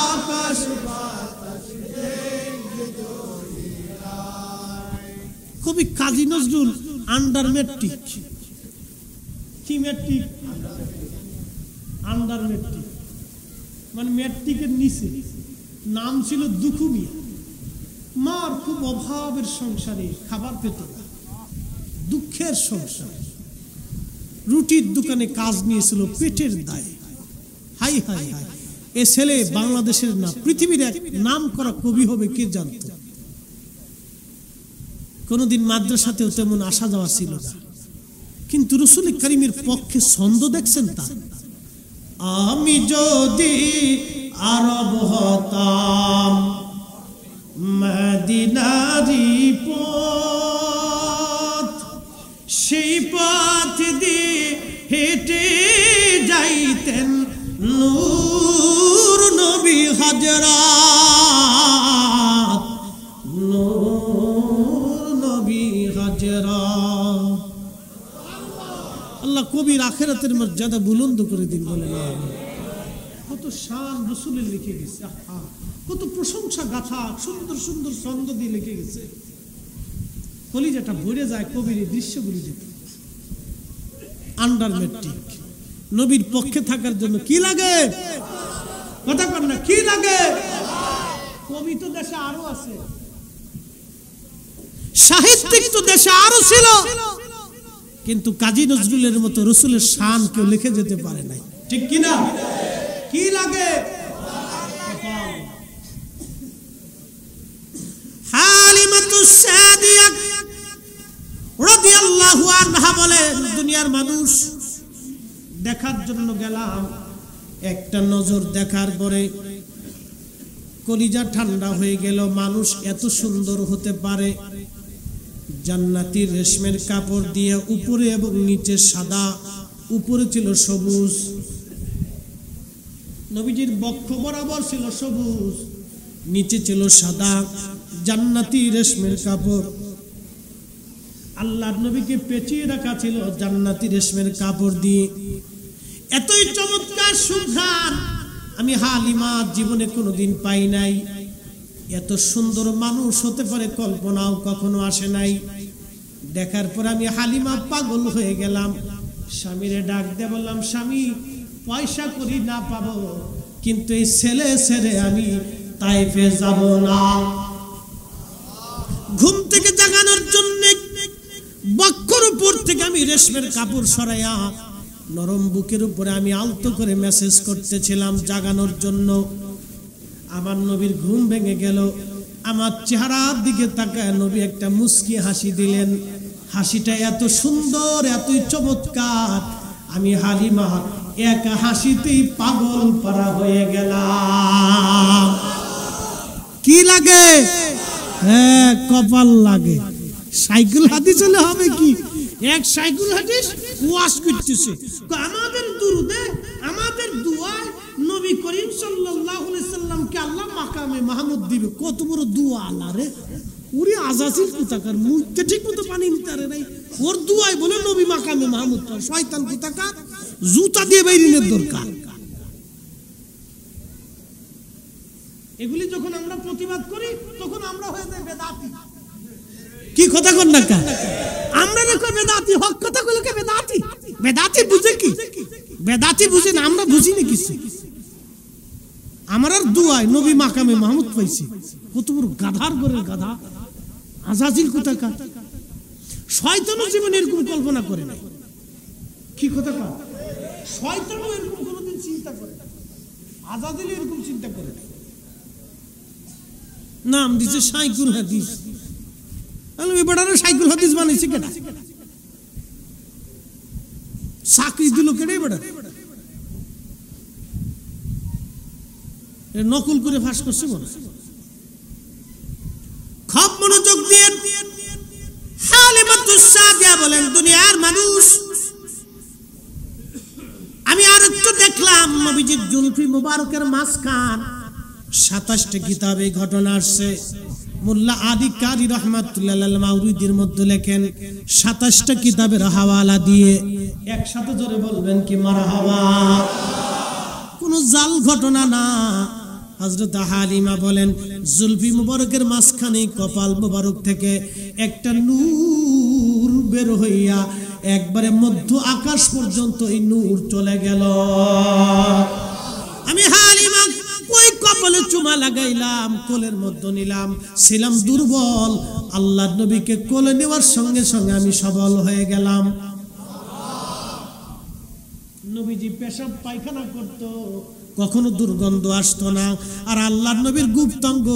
আকাশ বাতাস দেখবি যদি। কবি কাজী নজরুল আন্ডার মেট্রিক, কি মেট্রিক? আন্ডার মেট্রিক মানে মেট্রিকের নিচে, নাম ছিল দুখু মিয়া। মার খুব অভাবের সংসারে, খাবার পেত না, দুঃখের সংসার, রুটির দোকানে কাজ নিয়েছিল পেটের দায়ে। হাই হাই হাই, এ ছেলে বাংলাদেশের না পৃথিবীর এক নাম করা কবি হবে কে জানত। কোনদিন মাদ্রাসাতেও তেমন আসা যাওয়া ছিল না, কিন্তু রাসূল কারীমের পক্ষে ছন্দ দেখছেন তা। আমি যদি আরব হতাম মদিনারি পথ, সেই পথ দিয়ে হেঁটে যাইতেন নূর নবী হযরত, নূর নবী হযরত। আল্লাহ কবির আখিরাতের মর্যাদা বুলন্দ করে দিন, বলেন আমিন। কত শান রাসূলের লিখে গেছে, কত প্রশংসা গাথা সুন্দর সুন্দর ছন্দ দিয়ে লিখে গেছে, কলিজাটা ভরে যায় কবির এই দৃশ্যগুলি দেখে। আন্ডার মেট্রিক, নবীর পক্ষে থাকার জন্য কি লাগে? কথা কর না, কি লাগে? কবি তো দেশে আরো আছে, সাহিত্যিক তো দেশে আরো ছিল, কিন্তু কাজী নজরুলের মতো রাসূলের শান কেউ লিখে যেতে পারে নাই, ঠিক কি না? কি লাগে? হালিমাতুস সাদিয়া রাদিয়াল্লাহু আনহা বলেন, দুনিয়ার মানুষ দেখার জন্য গেলাম, একটা নজর দেখার পরে কলিজা ঠান্ডা হয়ে গেল। মানুষ এত সুন্দর হতে পারে? জান্নাতি রেশমের কাপড় দিয়ে উপরে এবং নিচে সাদা, উপরে ছিল সবুজ, নবীজির বক্ষ বরাবর ছিল সবুজ, নিচে ছিল সাদা জান্নাতি রেশমের কাপড়। আল্লাহর নবীকে পেঁচিয়ে রাখা ছিল জান্নাতি রেশমের কাপড় দিয়ে। এতই চমৎকার সুঘ্রাণ আমি হালিমা জীবনে কোনোদিন পাই নাই। এত সুন্দর মানুষ হতে পারে কল্পনাও কখনো আসে নাই। দেখার পর আমি হালিমা পাগল হয়ে গেলাম। স্বামীরে ডাক দিয়ে বললাম, স্বামী পয়সা করি না পাবো, কিন্তু এই ছেলে ছেড়ে আমি তাইফে যাব না। ঘুম থেকে জাগানোর জন্য বক্ষর উপর থেকে আমি রেশমের কাপড় সরাইয়া নরম বুকের উপরে আমি আলতো করে মেসেজ করতেছিলাম জাগানোর জন্য। আমার নবীর ঘুম ভেঙে গেল। আমার চেহারার দিকে তাকায় নবী একটা মুস্কি হাসি দিলেন। হাসিটা এত সুন্দর, এতই চমৎকার, আমি হালিমা এক হাসিতেই পাগল পারা হয়ে গেলাম। কি লাগে? হ্যাঁ, কপাল লাগে। সাইকেল হাদিস হলে হবে কি? এক সাইকেল হাদিস ওয়াজ করতেছে, আমাদের দুরুদে আমাদের দুআয় নবী করিম সাল্লাল্লাহু আলাইহি সাল্লামকে আল্লাহ মাকামে মাহমুদ দিবে। কত বড় দোয়া আল্লাহ রে! ওরে আজাজিল কুতাকার, মুখতে ঠিক মতো পানি নিতে নাই, ওর দুআয় বলে নবী মাকামে মাহমুদ পায়। শয়তান কুতাকার, জুতা দিয়ে বাইরিনের দরকার। এগুলি যখন আমরা প্রতিবাদ করি তখন আমরা হয়ে যাই বেদাতি। কি কথা কর না কা? আমরা দেখো বেদাতি, হক কথা গুলোকে বেদাতি। বেদাতি বুঝে কি? বেদাতি বুঝে না, আমরা বুঝি না কিছু। আমার আর দুআয় নবী মাকামে মাহমুদ পাইছি। কত বড় গাধার ঘরের গাধা, আজাজিল কুতাকা। শয়তানও জীবনে এরকম কল্পনা করে নাই। কি কথা কা? শয়তানও এরকম কোনোদিন চিন্তা করে না, আজাজিল এরকম চিন্তা করে না। নাম দিছে সাইকুল হাদিস। সাইকুল হাদিস বানাইছে কেনা? চাকরি দিল কেটে বেড়া নকল করে ফাঁস করছে মনে। জুলফি মুবারকের মাঝখান 27টা কিতাবে ঘটনা আসছে। মোল্লা আদি কারি রহমাতুল্লাহ আল মাউরিদির মধ্যে লেখেন 27টা কিতাবের হাওয়ালা দিয়ে একসাথে জোরে বলবেন কি মারহাবা। কোন জাল ঘটনা না। হযরত হালিমা বলেন জুলফি মুবারকের মাঝখানে কপাল মুবারক থেকে একটা নূর বের হইয়া একবারে মধ্য আকাশ পর্যন্ত এই নূর চলে গেল। আমি হালিমা ওই কপালে চুমা লাগাইলাম, কোলের মধ্যে নিলাম, ছিলাম দুর্বল। আল্লাহর নবীকে কোলে নেওয়ার সঙ্গে সঙ্গে আমি সবল হয়ে গেলাম। নবীজি পেশাব পায়খানা করত, কখনো দুর্গন্ধ আসতো না। আর আল্লাহর নবীর গুপ্তাঙ্গ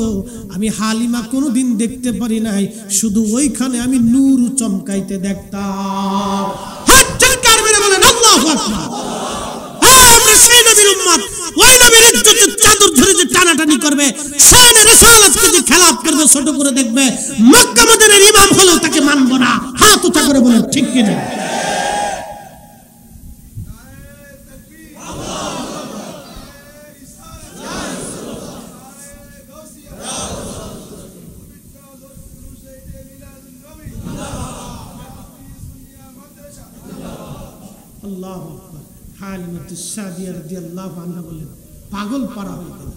আমি হালিমা কোনোদিন দেখতে পারি নাই, শুধু ওইখানে আমি নূর চমকাইতে দেখতাম। সেই নবীর উম্মত, ওই নবীর ইজ্জতের চাদর ধরে যে টানাটানি করবে, শানে রিসালাতকে যে খেলাফ করবে, ছোট করে দেখবে, মক্কা মদিনার ইমাম হলেও তাকে মানব না। হাত উঁচা করে বলেন ঠিক কিনা? আল্লাহু আকবার। হালিমাতুস সাদিয়া রাদিয়াল্লাহু আনহা বলেন পাগল পারা হয়ে গেল।